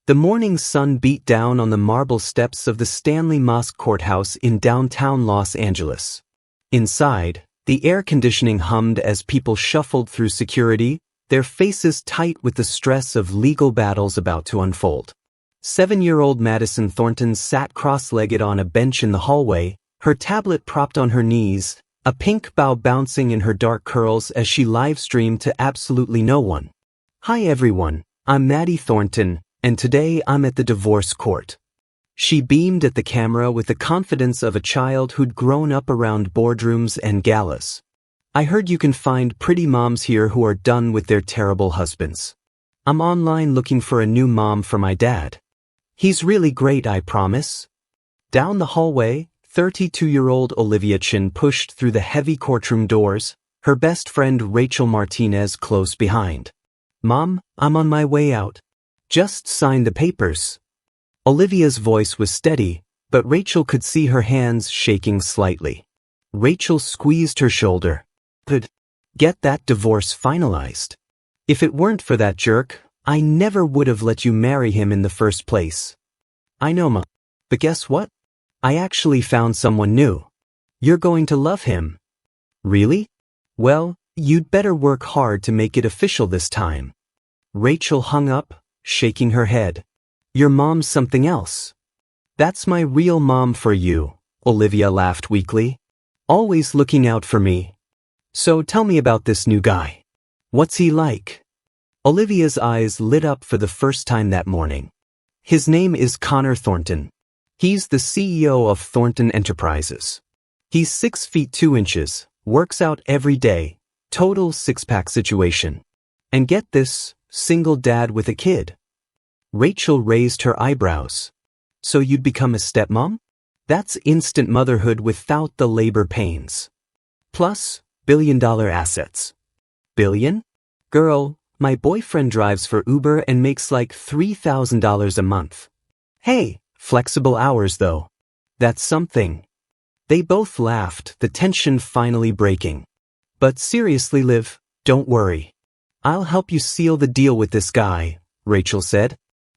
The morning sun beat down on the marble steps of the Stanley Mosque Courthouse in downtown Los Angeles. Inside, the air conditioning hummed as people shuffled through security, their faces tight with the stress of legal battles about to unfold. 7-year-old Madison Thornton sat cross-legged on a bench in the hallway, her tablet propped on her knees, a pink bow bouncing in her dark curls as she live-streamed to absolutely no one. "Hi everyone, I'm Maddie Thornton, and today I'm at the divorce court." She beamed at the camera with the confidence of a child who'd grown up around boardrooms and galas. "I heard you can find pretty moms here who are done with their terrible husbands. I'm online looking for a new mom for my dad. He's really great, I promise." Down the hallway, 32-year-old Olivia Chin pushed through the heavy courtroom doors, her best friend Rachel Martinez close behind. "Mom, I'm on my way out. Just sign the papers." Olivia's voice was steady, but Rachel could see her hands shaking slightly. Rachel squeezed her shoulder. "Could get that divorce finalized. If it weren't for that jerk, I never would have let you marry him in the first place." "I know, Ma. But guess what? I actually found someone new. You're going to love him." "Really? Well, you'd better work hard to make it official this time." Rachel hung up, shaking her head. "Your mom's something else." "That's my real mom for you," Olivia laughed weakly. "Always looking out for me. So tell me about this new guy. What's he like?" Olivia's eyes lit up for the first time that morning. "His name is Connor Thornton. He's the CEO of Thornton Enterprises. He's 6 feet 2 inches, works out every day, total six-pack situation. And get this, single dad with a kid." Rachel raised her eyebrows. "So you'd become a stepmom? That's instant motherhood without the labor pains. Plus, billion-dollar assets." "Billion? Girl, my boyfriend drives for Uber and makes like $3,000 a month. Hey, flexible hours though. That's something." They both laughed, the tension finally breaking. "But seriously, Liv, don't worry. I'll help you seal the deal with this guy," Rachel said.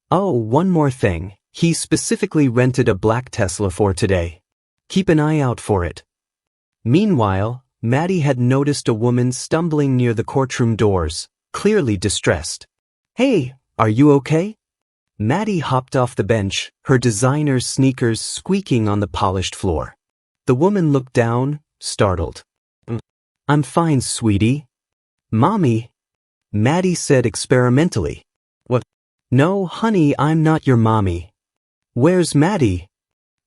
"Oh, one more thing. He specifically rented a black Tesla for today. Keep an eye out for it." Meanwhile, Maddie had noticed a woman stumbling near the courtroom doors, clearly distressed. "Hey, are you okay?" Maddie hopped off the bench, her designer sneakers squeaking on the polished floor. The woman looked down, startled. "I'm fine, sweetie." "Mommy," Maddie said experimentally. "What? No, honey, I'm not your mommy." "Where's Maddie?"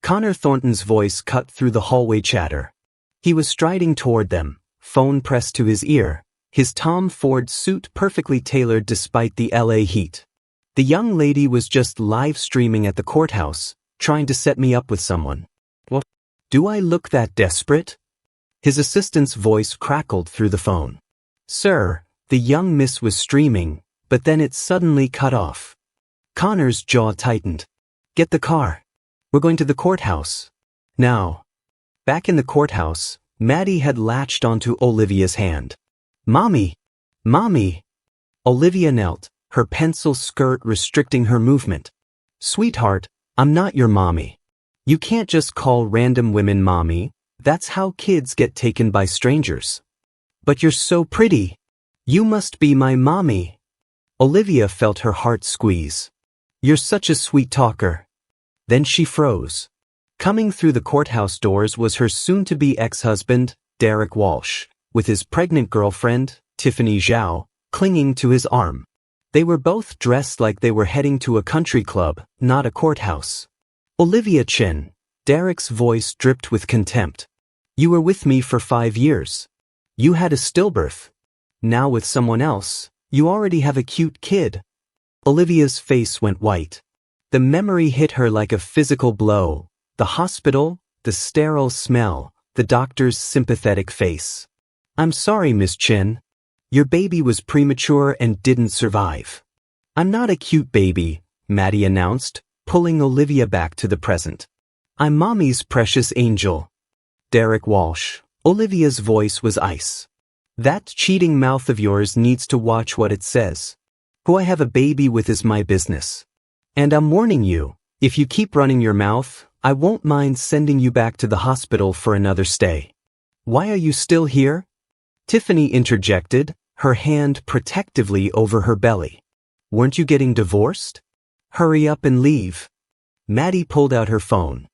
Connor Thornton's voice cut through the hallway chatter. He was striding toward them, phone pressed to his ear, his Tom Ford suit perfectly tailored despite the LA heat. "The young lady was just live streaming at the courthouse, trying to set me up with someone." "What? Do I look that desperate?" His assistant's voice crackled through the phone. "Sir," the young miss was streaming, but then it suddenly cut off. Connor's jaw tightened. "Get the car. We're going to the courthouse. Now." Back in the courthouse, Maddie had latched onto Olivia's hand. "Mommy! Mommy!" Olivia knelt, her pencil skirt restricting her movement. "Sweetheart, I'm not your mommy. You can't just call random women mommy, that's how kids get taken by strangers." "But you're so pretty. You must be my mommy." Olivia felt her heart squeeze. "You're such a sweet talker." Then she froze. Coming through the courthouse doors was her soon-to-be ex-husband, Derek Walsh, with his pregnant girlfriend, Tiffany Zhao, clinging to his arm. They were both dressed like they were heading to a country club, not a courthouse. "Olivia Chin," Derek's voice dripped with contempt. "You were with me for 5 years. You had a stillbirth. Now with someone else, you already have a cute kid." Olivia's face went white. The memory hit her like a physical blow. The hospital, the sterile smell, the doctor's sympathetic face. "I'm sorry, Miss Chin. Your baby was premature and didn't survive." "I'm not a cute baby," Maddie announced, pulling Olivia back to the present. "I'm Mommy's precious angel." Derek Walsh. Olivia's voice was ice. "That cheating mouth of yours needs to watch what it says. Who I have a baby with is my business." And I'm warning you, if you keep running your mouth, I won't mind sending you back to the hospital for another stay. Why are you still here? Tiffany interjected, her hand protectively over her belly. Weren't you getting divorced? Hurry up and leave. Maddie pulled out her phone.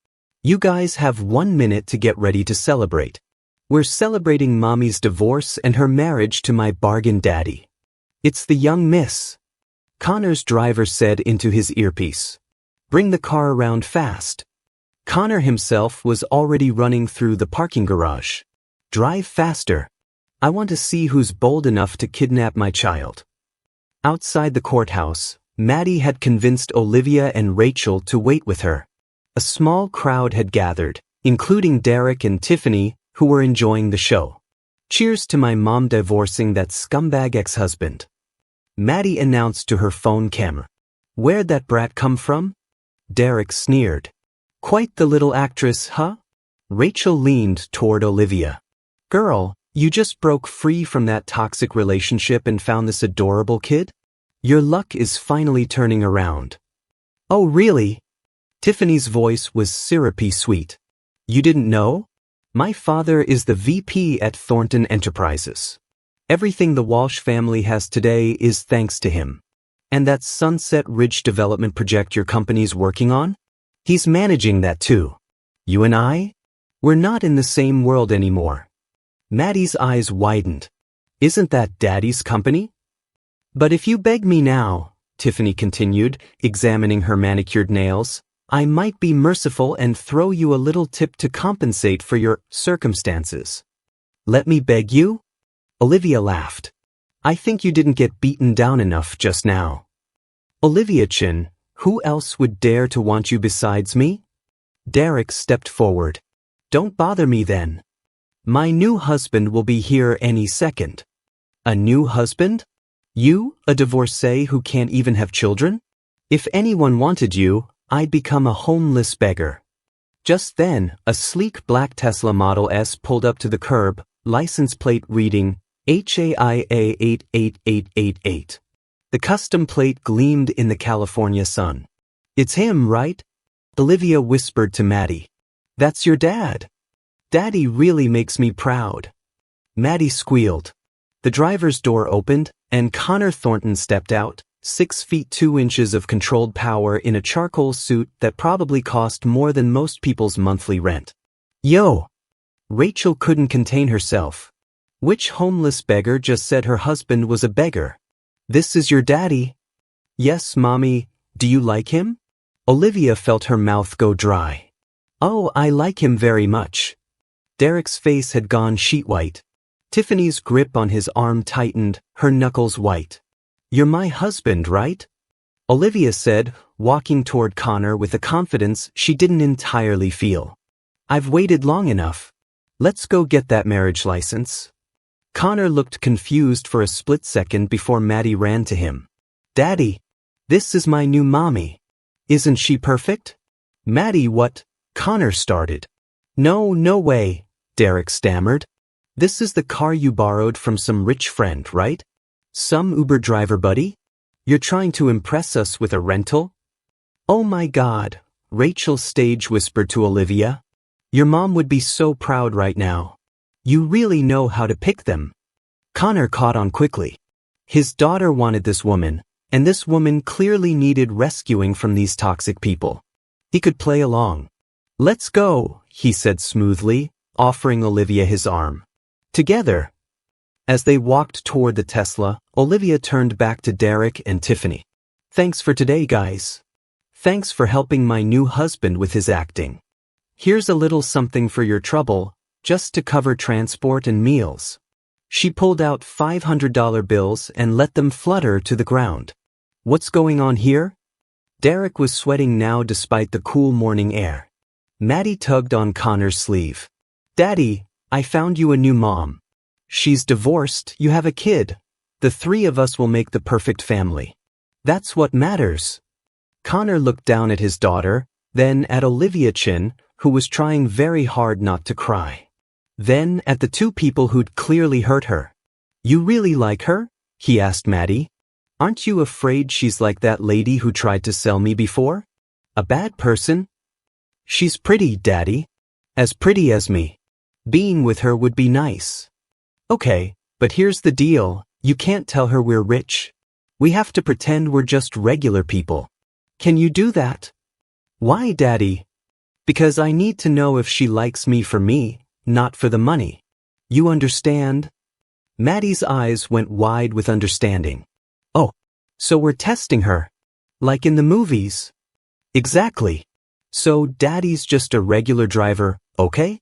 You guys have 1 minute to get ready to celebrate. We're celebrating Mommy's divorce and her marriage to my bargain daddy. It's the young miss. Connor's driver said into his earpiece. Bring the car around fast. Connor himself was already running through the parking garage. Drive faster. I want to see who's bold enough to kidnap my child. Outside the courthouse, Maddie had convinced Olivia and Rachel to wait with her. A small crowd had gathered, including Derek and Tiffany, who were enjoying the show. Cheers to my mom divorcing that scumbag ex-husband. Maddie announced to her phone camera. Where'd that brat come from? Derek sneered. Quite the little actress, huh? Rachel leaned toward Olivia. Girl, you just broke free from that toxic relationship and found this adorable kid? Your luck is finally turning around. Oh, really? Tiffany's voice was syrupy sweet. You didn't know? My father is the VP at Thornton Enterprises. Everything the Walsh family has today is thanks to him. And that Sunset Ridge development project your company's working on? He's managing that too. You and I? We're not in the same world anymore. Maddie's eyes widened. Isn't that Daddy's company? But if you beg me now, Tiffany continued, examining her manicured nails, I might be merciful and throw you a little tip to compensate for your circumstances. Let me beg you? Olivia laughed. I think you didn't get beaten down enough just now. Olivia Chin, who else would dare to want you besides me? Derek stepped forward. Don't bother me then. My new husband will be here any second. A new husband? You, a divorcee who can't even have children? If anyone wanted you, I'd become a homeless beggar. Just then, a sleek black Tesla Model S pulled up to the curb, license plate reading HAIA 88888. The custom plate gleamed in the California sun. It's him, right? Olivia whispered to Maddie. That's your dad. Daddy really makes me proud. Maddie squealed. The driver's door opened, and Connor Thornton stepped out, 6 feet 2 inches of controlled power in a charcoal suit that probably cost more than most people's monthly rent. Yo! Rachel couldn't contain herself. Which homeless beggar just said her husband was a beggar? This is your daddy. Yes, Mommy. Do you like him? Olivia felt her mouth go dry. Oh, I like him very much. Derek's face had gone sheet white. Tiffany's grip on his arm tightened, her knuckles white. You're my husband, right? Olivia said, walking toward Connor with a confidence she didn't entirely feel. I've waited long enough. Let's go get that marriage license. Connor looked confused for a split second before Maddie ran to him. Daddy, this is my new mommy. Isn't she perfect? Maddie, what? Connor started. No way, Derek stammered. This is the car you borrowed from some rich friend, right? Some Uber driver buddy? You're trying to impress us with a rental? Oh my God, Rachel stage whispered to Olivia. Your mom would be so proud right now. You really know how to pick them. Connor caught on quickly. His daughter wanted this woman, and this woman clearly needed rescuing from these toxic people. He could play along. Let's go, he said smoothly, offering Olivia his arm. Together. As they walked toward the Tesla, Olivia turned back to Derek and Tiffany. Thanks for today, guys. Thanks for helping my new husband with his acting. Here's a little something for your trouble, just to cover transport and meals. She pulled out $500 bills and let them flutter to the ground. What's going on here? Derek was sweating now despite the cool morning air. Maddie tugged on Connor's sleeve. Daddy, I found you a new mom. She's divorced, you have a kid. The 3 of us will make the perfect family. That's what matters. Connor looked down at his daughter, then at Olivia Chin, who was trying very hard not to cry. Then at the 2 people who'd clearly hurt her. You really like her? He asked Maddie. Aren't you afraid she's like that lady who tried to sell me before? A bad person? She's pretty, Daddy. As pretty as me. Being with her would be nice. Okay, but here's the deal, you can't tell her we're rich. We have to pretend we're just regular people. Can you do that? Why, Daddy? Because I need to know if she likes me for me, not for the money. You understand? Maddie's eyes went wide with understanding. Oh, so we're testing her. Like in the movies. Exactly. So Daddy's just a regular driver, okay?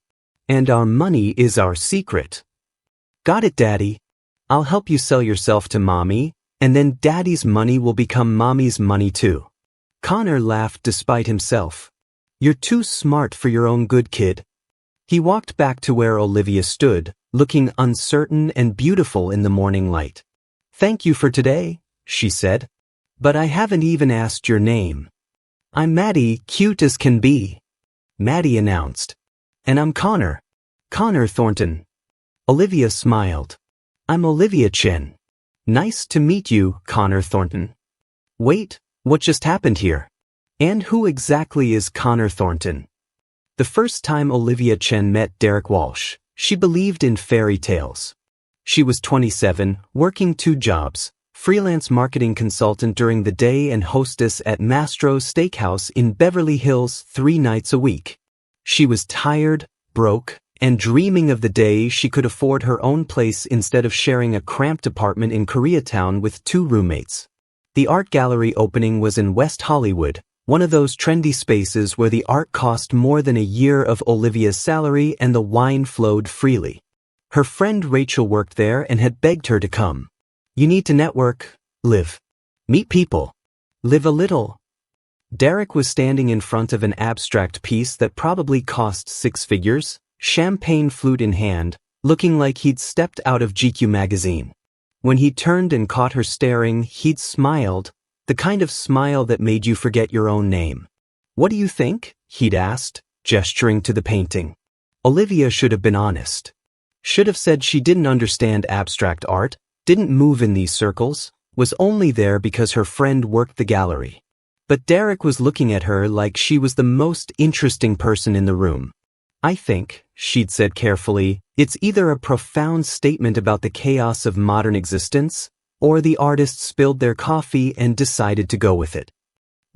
And our money is our secret. Got it, Daddy. I'll help you sell yourself to Mommy, and then Daddy's money will become Mommy's money too. Connor laughed despite himself. You're too smart for your own good, kid. He walked back to where Olivia stood, looking uncertain and beautiful in the morning light. Thank you for today, she said. But I haven't even asked your name. I'm Maddie, cute as can be. Maddie announced. And I'm Connor. Connor Thornton. Olivia smiled. I'm Olivia Chen. Nice to meet you, Connor Thornton. Wait, what just happened here? And who exactly is Connor Thornton? The first time Olivia Chen met Derek Walsh, she believed in fairy tales. She was 27, working 2 jobs, freelance marketing consultant during the day and hostess at Mastro's Steakhouse in Beverly Hills 3 nights a week. She was tired, broke, and dreaming of the day she could afford her own place instead of sharing a cramped apartment in Koreatown with 2 roommates. The art gallery opening was in West Hollywood, one of those trendy spaces where the art cost more than a year of Olivia's salary and the wine flowed freely. Her friend Rachel worked there and had begged her to come. You need to network, live, meet people, live a little. Derek was standing in front of an abstract piece that probably cost 6 figures, champagne flute in hand, looking like he'd stepped out of GQ magazine. When he turned and caught her staring, he'd smiled, the kind of smile that made you forget your own name. What do you think? He'd asked, gesturing to the painting. Olivia should have been honest. Should have said she didn't understand abstract art, didn't move in these circles, was only there because her friend worked the gallery. But Derek was looking at her like she was the most interesting person in the room. I think, she'd said carefully, it's either a profound statement about the chaos of modern existence, or the artist spilled their coffee and decided to go with it.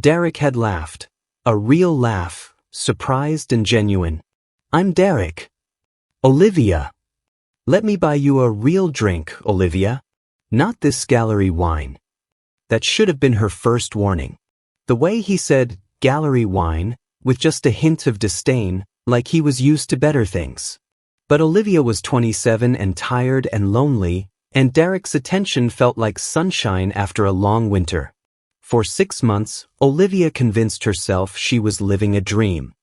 Derek had laughed. A real laugh, surprised and genuine. I'm Derek. Olivia. Let me buy you a real drink, Olivia. Not this gallery wine. That should have been her first warning. The way he said, gallery wine, with just a hint of disdain, like he was used to better things. But Olivia was 27 and tired and lonely, and Derek's attention felt like sunshine after a long winter. For 6 months, Olivia convinced herself she was living a dream.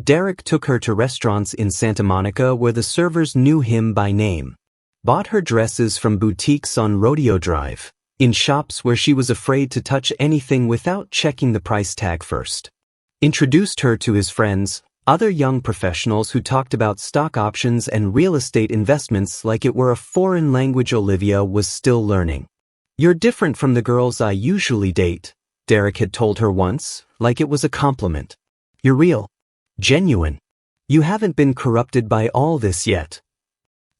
Derek took her to restaurants in Santa Monica where the servers knew him by name. Bought her dresses from boutiques on Rodeo Drive, in shops where she was afraid to touch anything without checking the price tag first. Introduced her to his friends, other young professionals who talked about stock options and real estate investments like it were a foreign language Olivia was still learning. You're different from the girls I usually date, Derek had told her once, like it was a compliment. You're real. Genuine. You haven't been corrupted by all this yet.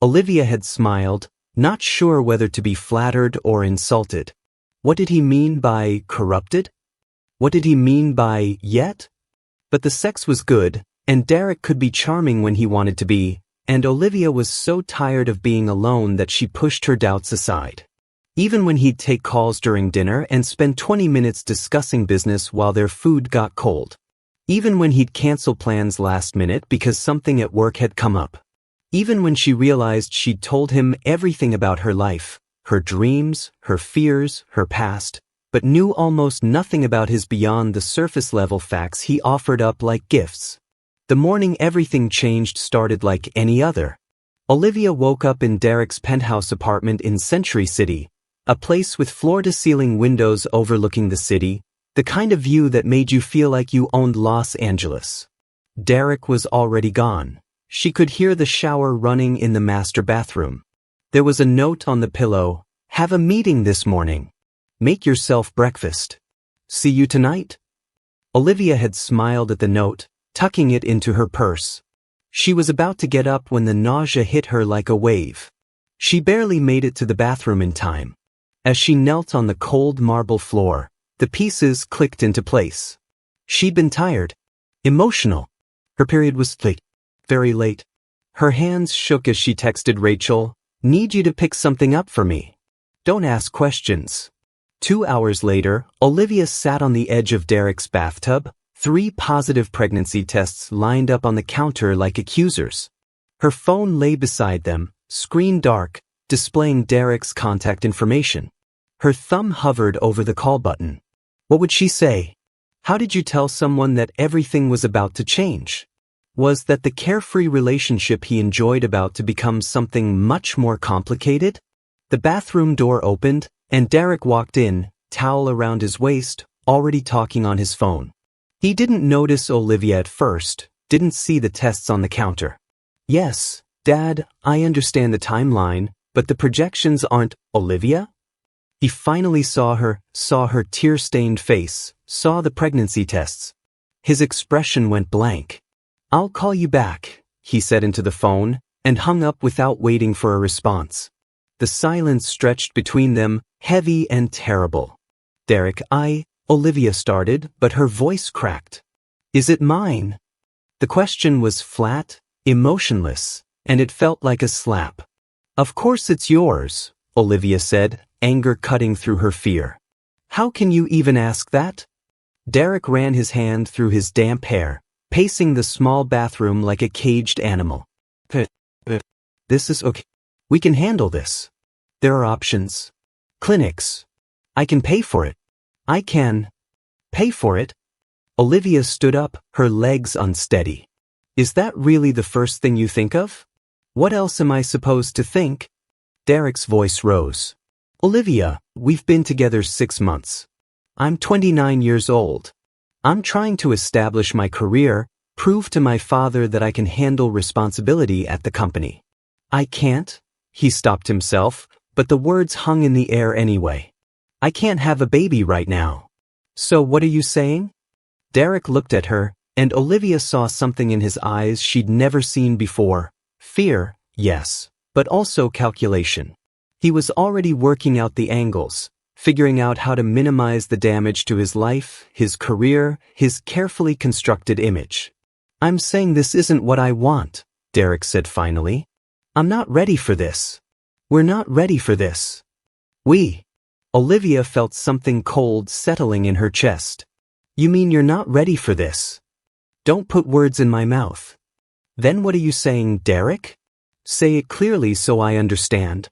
Olivia had smiled, not sure whether to be flattered or insulted. What did he mean by corrupted? What did he mean by yet? But the sex was good, and Derek could be charming when he wanted to be, and Olivia was so tired of being alone that she pushed her doubts aside. Even when he'd take calls during dinner and spend 20 minutes discussing business while their food got cold. Even when he'd cancel plans last minute because something at work had come up. Even when she realized she'd told him everything about her life, her dreams, her fears, her past, but knew almost nothing about his beyond the surface level facts he offered up like gifts. The morning everything changed started like any other. Olivia woke up in Derek's penthouse apartment in Century City, a place with floor-to-ceiling windows overlooking the city, the kind of view that made you feel like you owned Los Angeles. Derek was already gone. She could hear the shower running in the master bathroom. There was a note on the pillow, "Have a meeting this morning." Make yourself breakfast. See you tonight? Olivia had smiled at the note, tucking it into her purse. She was about to get up when the nausea hit her like a wave. She barely made it to the bathroom in time. As she knelt on the cold marble floor, the pieces clicked into place. She'd been tired, emotional. Her period was late, very late. Her hands shook as she texted Rachel, "Need you to pick something up for me. Don't ask questions." 2 hours later, Olivia sat on the edge of Derek's bathtub, 3 positive pregnancy tests lined up on the counter like accusers. Her phone lay beside them, screen dark, displaying Derek's contact information. Her thumb hovered over the call button. What would she say? How did you tell someone that everything was about to change? Was that the carefree relationship he enjoyed about to become something much more complicated? The bathroom door opened, and Derek walked in, towel around his waist, already talking on his phone. He didn't notice Olivia at first, didn't see the tests on the counter. "Yes, Dad, I understand the timeline, but the projections aren't." "Olivia?" He finally saw her tear-stained face, saw the pregnancy tests. His expression went blank. "I'll call you back," he said into the phone, and hung up without waiting for a response. The silence stretched between them, heavy and terrible. "Derek, Olivia started, but her voice cracked. "Is it mine?" The question was flat, emotionless, and it felt like a slap. "Of course it's yours," Olivia said, anger cutting through her fear. "How can you even ask that?" Derek ran his hand through his damp hair, pacing the small bathroom like a caged animal. This is okay. We can handle this. There are options. Clinics. I can pay for it. I can pay for it." Olivia stood up, her legs unsteady. "Is that really the first thing you think of? What else am I supposed to think?" Derek's voice rose. "Olivia, we've been together 6 months. I'm 29 years old. I'm trying to establish my career, prove to my father that I can handle responsibility at the company." "I can't." He stopped himself, but the words hung in the air anyway. "I can't have a baby right now." "So what are you saying?" Derek looked at her, and Olivia saw something in his eyes she'd never seen before. Fear, yes, but also calculation. He was already working out the angles, figuring out how to minimize the damage to his life, his career, his carefully constructed image. "I'm saying this isn't what I want," Derek said finally. "I'm not ready for this. We're not ready for this." Olivia felt something cold settling in her chest. "You mean you're not ready for this?" "Don't put words in my mouth." "Then what are you saying, Derek? Say it clearly so I understand."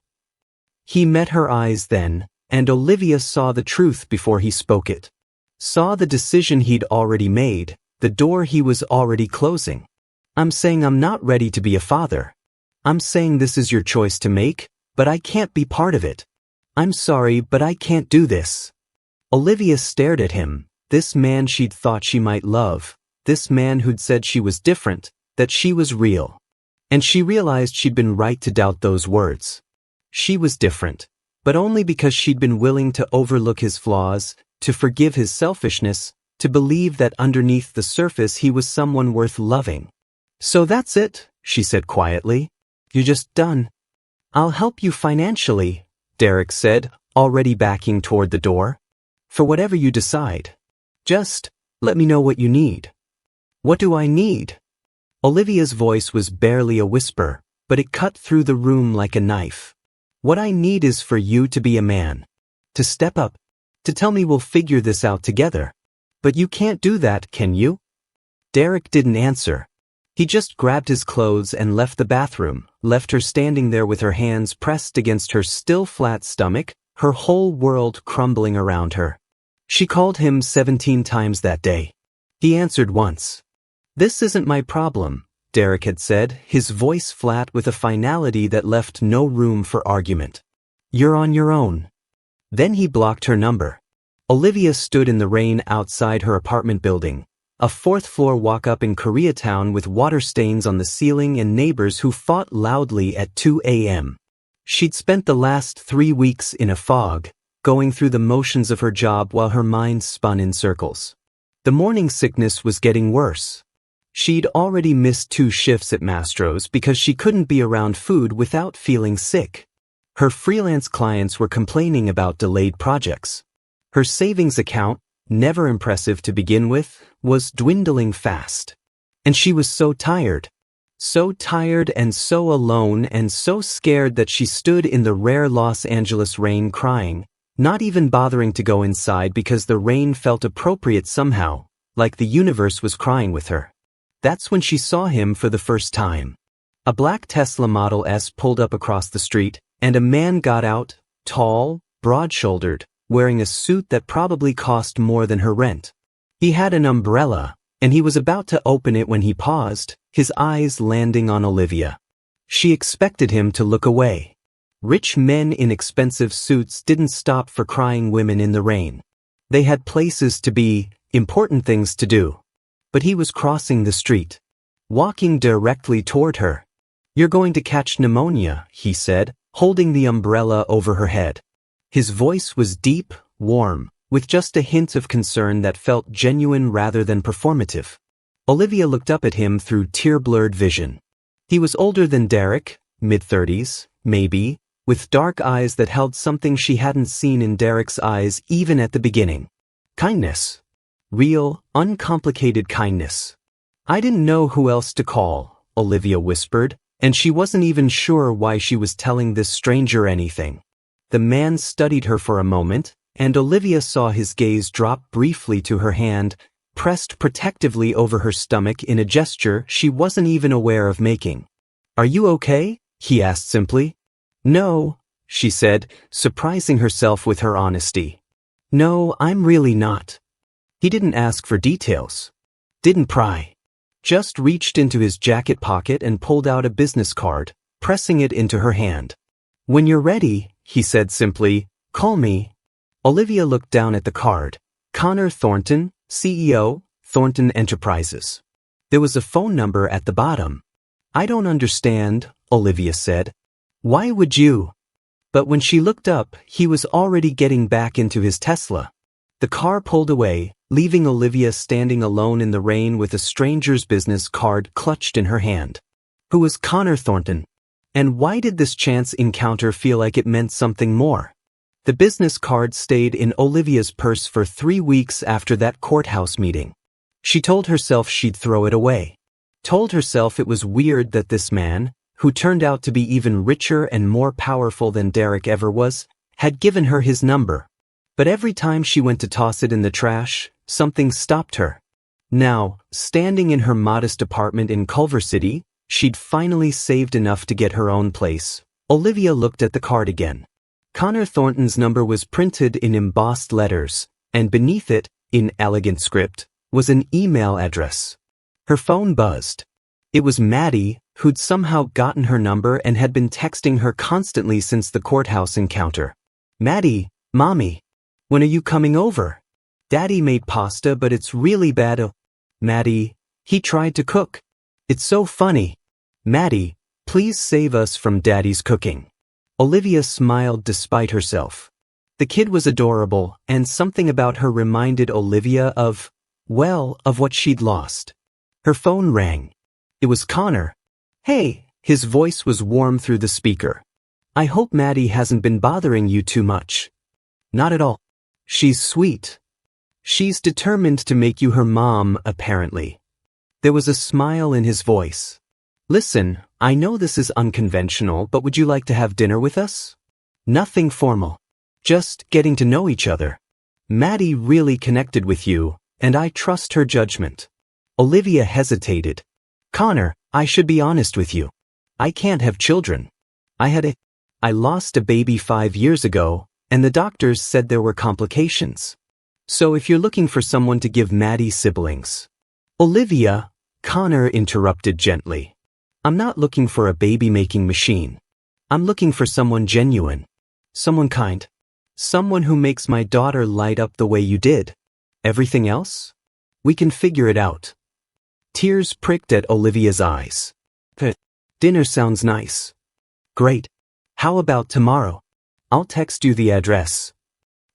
He met her eyes then, and Olivia saw the truth before he spoke it. Saw the decision he'd already made, the door he was already closing. "I'm saying I'm not ready to be a father. I'm saying this is your choice to make, but I can't be part of it. I'm sorry, but I can't do this." Olivia stared at him, this man she'd thought she might love, this man who'd said she was different, that she was real. And she realized she'd been right to doubt those words. She was different, but only because she'd been willing to overlook his flaws, to forgive his selfishness, to believe that underneath the surface he was someone worth loving. "So that's it," she said quietly. "You're just done." "I'll help you financially," Derek said, already backing toward the door. "For whatever you decide. Just let me know what you need." "What do I need?" Olivia's voice was barely a whisper, but it cut through the room like a knife. "What I need is for you to be a man. To step up. To tell me we'll figure this out together. But you can't do that, can you?" Derek didn't answer. He just grabbed his clothes and left the bathroom, left her standing there with her hands pressed against her still flat stomach, her whole world crumbling around her. She called him 17 times that day. He answered once. "This isn't my problem," Derek had said, his voice flat with a finality that left no room for argument. "You're on your own." Then he blocked her number. Olivia stood in the rain outside her apartment building, a 4th-floor walk-up in Koreatown with water stains on the ceiling and neighbors who fought loudly at 2 a.m. She'd spent the last 3 weeks in a fog, going through the motions of her job while her mind spun in circles. The morning sickness was getting worse. She'd already missed 2 shifts at Mastro's because she couldn't be around food without feeling sick. Her freelance clients were complaining about delayed projects. Her savings account, never impressive to begin with, was dwindling fast. And she was so tired. So tired and so alone and so scared that she stood in the rare Los Angeles rain crying, not even bothering to go inside because the rain felt appropriate somehow, like the universe was crying with her. That's when she saw him for the first time. A black Tesla Model S pulled up across the street, and a man got out, tall, broad-shouldered, wearing a suit that probably cost more than her rent. He had an umbrella, and he was about to open it when he paused, his eyes landing on Olivia. She expected him to look away. Rich men in expensive suits didn't stop for crying women in the rain. They had places to be, important things to do. But he was crossing the street, walking directly toward her. "You're going to catch pneumonia," he said, holding the umbrella over her head. His voice was deep, warm, with just a hint of concern that felt genuine rather than performative. Olivia looked up at him through tear-blurred vision. He was older than Derek, mid-30s, maybe, with dark eyes that held something she hadn't seen in Derek's eyes even at the beginning. Kindness. Real, uncomplicated kindness. "I didn't know who else to call," Olivia whispered, and she wasn't even sure why she was telling this stranger anything. The man studied her for a moment, and Olivia saw his gaze drop briefly to her hand, pressed protectively over her stomach in a gesture she wasn't even aware of making. "Are you okay?" he asked simply. "No," she said, surprising herself with her honesty. "No, I'm really not." He didn't ask for details. Didn't pry. Just reached into his jacket pocket and pulled out a business card, pressing it into her hand. "When you're ready," he said simply, "call me." Olivia looked down at the card. Connor Thornton, CEO, Thornton Enterprises. There was a phone number at the bottom. "I don't understand," Olivia said. "Why would you?" But when she looked up, he was already getting back into his Tesla. The car pulled away, leaving Olivia standing alone in the rain with a stranger's business card clutched in her hand. Who was Connor Thornton? And why did this chance encounter feel like it meant something more? The business card stayed in Olivia's purse for 3 weeks after that courthouse meeting. She told herself she'd throw it away. Told herself it was weird that this man, who turned out to be even richer and more powerful than Derek ever was, had given her his number. But every time she went to toss it in the trash, something stopped her. Now, standing in her modest apartment in Culver City, she'd finally saved enough to get her own place. Olivia looked at the card again. Connor Thornton's number was printed in embossed letters, and beneath it, in elegant script, was an email address. Her phone buzzed. It was Maddie, who'd somehow gotten her number and had been texting her constantly since the courthouse encounter. "Maddie, Mommy. When are you coming over? Daddy made pasta, but it's really bad. Oh, Maddie, he tried to cook. It's so funny. Maddie, please save us from Daddy's cooking." Olivia smiled despite herself. The kid was adorable, and something about her reminded Olivia of what she'd lost. Her phone rang. It was Connor. "Hey," his voice was warm through the speaker. "I hope Maddie hasn't been bothering you too much." "Not at all. She's sweet. She's determined to make you her mom, apparently." There was a smile in his voice. "Listen, I know this is unconventional, but would you like to have dinner with us? Nothing formal. Just getting to know each other. Maddie really connected with you, and I trust her judgment." Olivia hesitated. "Connor, I should be honest with you. I can't have children. I lost a baby 5 years ago, and the doctors said there were complications. So if you're looking for someone to give Maddie siblings." "Olivia," Connor interrupted gently. "I'm not looking for a baby-making machine. I'm looking for someone genuine. Someone kind. Someone who makes my daughter light up the way you did. Everything else? We can figure it out." Tears pricked at Olivia's eyes. "Dinner sounds nice. Great. How about tomorrow? I'll text you the address."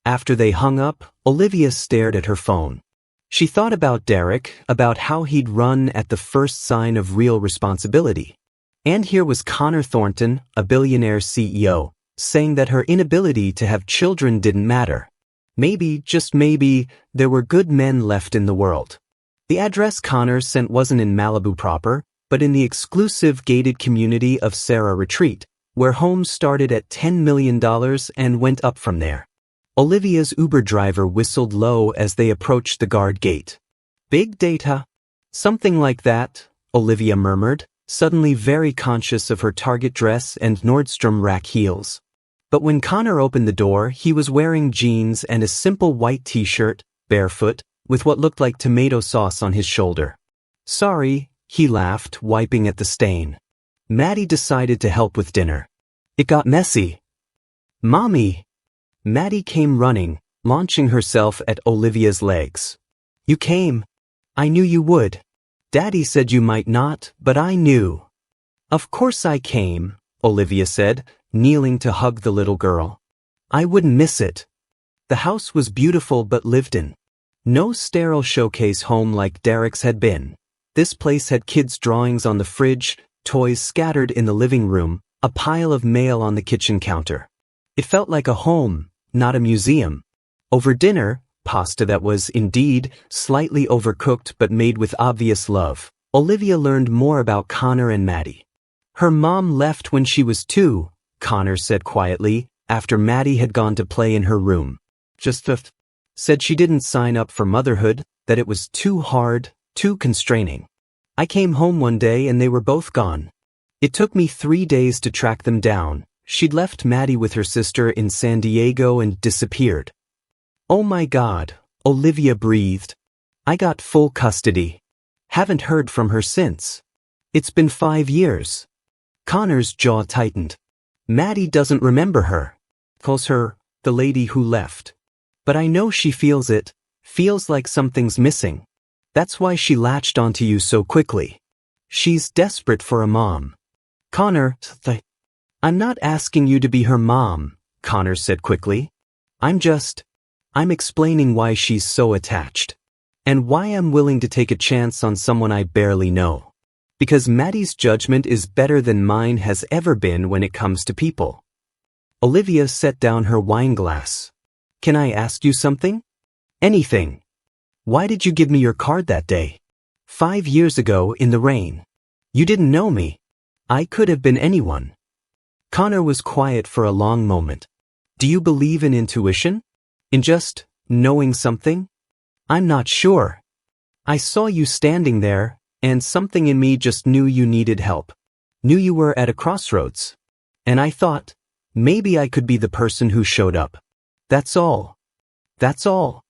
After they hung up, Olivia stared at her phone. She thought about Derek, about how he'd run at the first sign of real responsibility. And here was Connor Thornton, a billionaire CEO, saying that her inability to have children didn't matter. Maybe, just maybe, there were good men left in the world. The address Connor sent wasn't in Malibu proper, but in the exclusive gated community of Sarah Retreat, where homes started at $10 million and went up from there. Olivia's Uber driver whistled low as they approached the guard gate. Big data? Something like that, Olivia murmured, suddenly very conscious of her Target dress and Nordstrom rack heels. But when Connor opened the door, he was wearing jeans and a simple white t-shirt, barefoot, with what looked like tomato sauce on his shoulder. Sorry, he laughed, wiping at the stain. Maddie decided to help with dinner. It got messy. Mommy! Maddie came running, launching herself at Olivia's legs. You came. I knew you would. Daddy said you might not, but I knew. Of course I came, Olivia said, kneeling to hug the little girl. I wouldn't miss it. The house was beautiful but lived in. No sterile showcase home like Derek's had been. This place had kids' drawings on the fridge, toys scattered in the living room, a pile of mail on the kitchen counter. It felt like a home, not a museum. Over dinner, pasta that was, indeed, slightly overcooked but made with obvious love, Olivia learned more about Connor and Maddie. Her mom left when she was 2, Connor said quietly, after Maddie had gone to play in her room. Said she didn't sign up for motherhood, that it was too hard, too constraining. I came home one day and they were both gone. It took me 3 days to track them down. She'd left Maddie with her sister in San Diego and disappeared. Oh my God, Olivia breathed. I got full custody. Haven't heard from her since. It's been 5 years. Connor's jaw tightened. Maddie doesn't remember her. Calls her, the lady who left. But I know she feels it, feels like something's missing. That's why she latched onto you so quickly. She's desperate for a mom. Connor, I'm not asking you to be her mom, Connor said quickly. I'm explaining why she's so attached. And why I'm willing to take a chance on someone I barely know. Because Maddie's judgment is better than mine has ever been when it comes to people. Olivia set down her wine glass. Can I ask you something? Anything. Why did you give me your card that day? 5 years ago in the rain. You didn't know me. I could have been anyone. Connor was quiet for a long moment. Do you believe in intuition? In just knowing something? I'm not sure. I saw you standing there, and something in me just knew you needed help. Knew you were at a crossroads. And I thought, maybe I could be the person who showed up. That's all. That's all.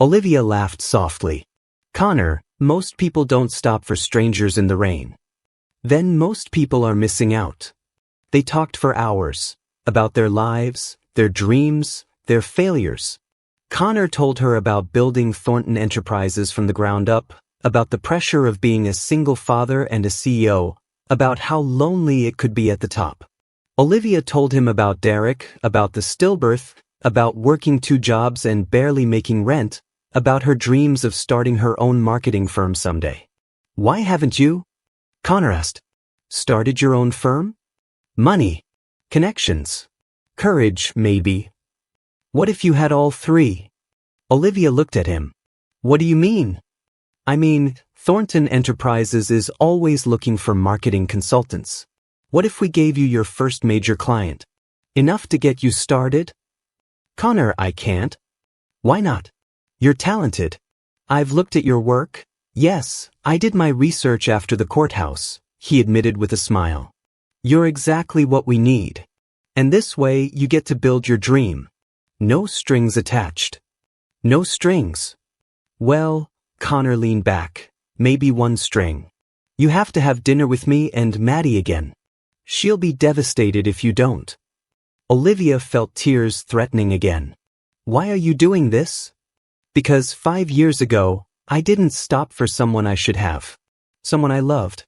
Olivia laughed softly. Connor, most people don't stop for strangers in the rain. Then most people are missing out. They talked for hours, about their lives, their dreams, their failures. Connor told her about building Thornton Enterprises from the ground up, about the pressure of being a single father and a CEO, about how lonely it could be at the top. Olivia told him about Derek, about the stillbirth, about working 2 jobs and barely making rent, about her dreams of starting her own marketing firm someday. Why haven't you? Connor asked. Started your own firm? Money. Connections. Courage, maybe. What if you had all 3? Olivia looked at him. What do you mean? I mean, Thornton Enterprises is always looking for marketing consultants. What if we gave you your first major client? Enough to get you started? Connor, I can't. Why not? You're talented. I've looked at your work. Yes, I did my research after the courthouse, he admitted with a smile. You're exactly what we need. And this way you get to build your dream. No strings attached. No strings. Well, Connor leaned back. Maybe one string. You have to have dinner with me and Maddie again. She'll be devastated if you don't. Olivia felt tears threatening again. Why are you doing this? Because 5 years ago, I didn't stop for someone I should have. Someone I loved.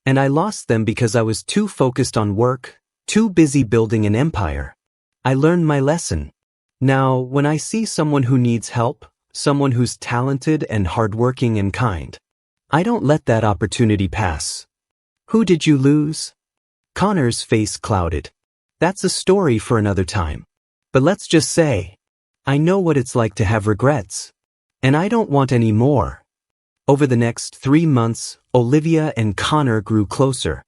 And I lost them because I was too focused on work, too busy building an empire. I learned my lesson. Now, when I see someone who needs help, someone who's talented and hardworking and kind, I don't let that opportunity pass. Who did you lose? Connor's face clouded. That's a story for another time. But let's just say, I know what it's like to have regrets. And I don't want any more. Over the next 3 months, Olivia and Connor grew closer.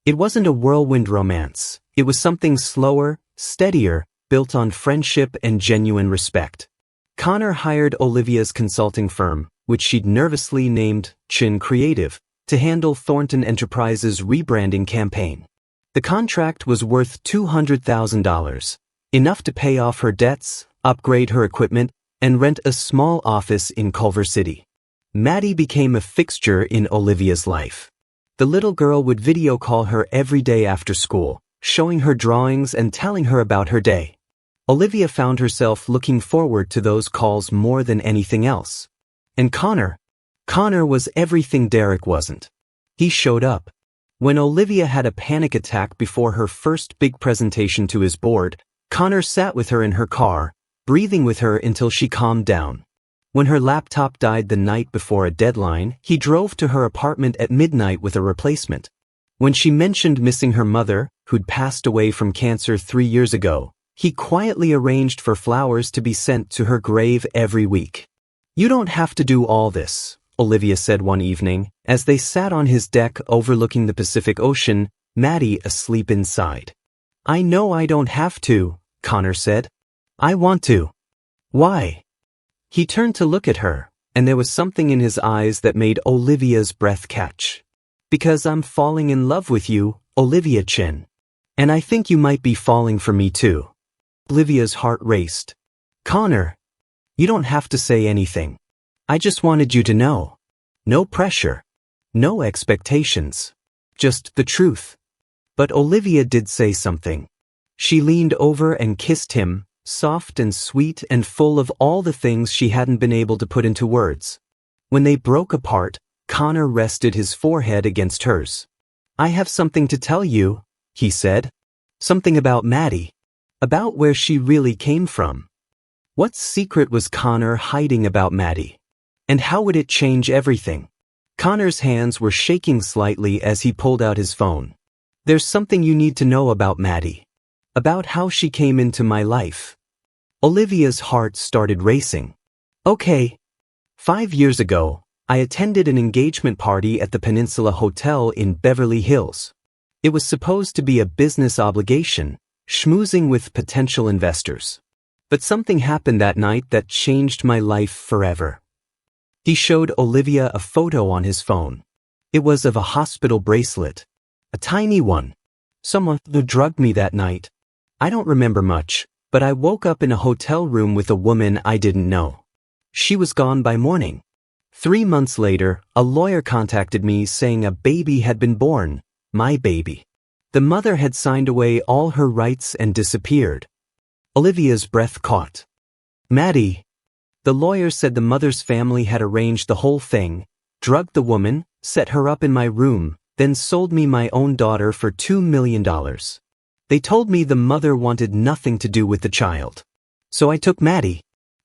It wasn't a whirlwind romance. It was something slower, steadier, built on friendship and genuine respect. Connor hired Olivia's consulting firm, which she'd nervously named Chin Creative, to handle Thornton Enterprises' rebranding campaign. The contract was worth $200,000, enough to pay off her debts, upgrade her equipment, and rent a small office in Culver City. Maddie became a fixture in Olivia's life. The little girl would video call her every day after school, showing her drawings and telling her about her day. Olivia found herself looking forward to those calls more than anything else. And Connor was everything Derek wasn't. He showed up. When Olivia had a panic attack before her first big presentation to his board, Connor sat with her in her car, breathing with her until she calmed down. When her laptop died the night before a deadline, he drove to her apartment at midnight with a replacement. When she mentioned missing her mother, who'd passed away from cancer 3 years ago, he quietly arranged for flowers to be sent to her grave every week. "You don't have to do all this," Olivia said one evening, as they sat on his deck overlooking the Pacific Ocean, Maddie asleep inside. "I know I don't have to," Connor said. "I want to." "Why?" He turned to look at her, and there was something in his eyes that made Olivia's breath catch. "Because I'm falling in love with you, Olivia Chin. And I think you might be falling for me too." Olivia's heart raced. "Connor, you don't have to say anything. I just wanted you to know. No pressure. No expectations. Just the truth." But Olivia did say something. She leaned over and kissed him, soft and sweet and full of all the things she hadn't been able to put into words. When they broke apart, Connor rested his forehead against hers. "I have something to tell you," he said. "Something about Maddie. About where she really came from." What secret was Connor hiding about Maddie? And how would it change everything? Connor's hands were shaking slightly as he pulled out his phone. "There's something you need to know about Maddie. About how she came into my life." Olivia's heart started racing. "Okay. 5 years ago, I attended an engagement party at the Peninsula Hotel in Beverly Hills. It was supposed to be a business obligation, schmoozing with potential investors. But something happened that night that changed my life forever." He showed Olivia a photo on his phone. It was of a hospital bracelet. A tiny one. "Someone drugged me that night. I don't remember much, but I woke up in a hotel room with a woman I didn't know. She was gone by morning. 3 months later, a lawyer contacted me saying a baby had been born, my baby. The mother had signed away all her rights and disappeared." Olivia's breath caught. "Maddie." The lawyer said the mother's family had arranged the whole thing, drugged the woman, set her up in my room, then sold me my own daughter for $2 million. They told me the mother wanted nothing to do with the child. So I took Maddie.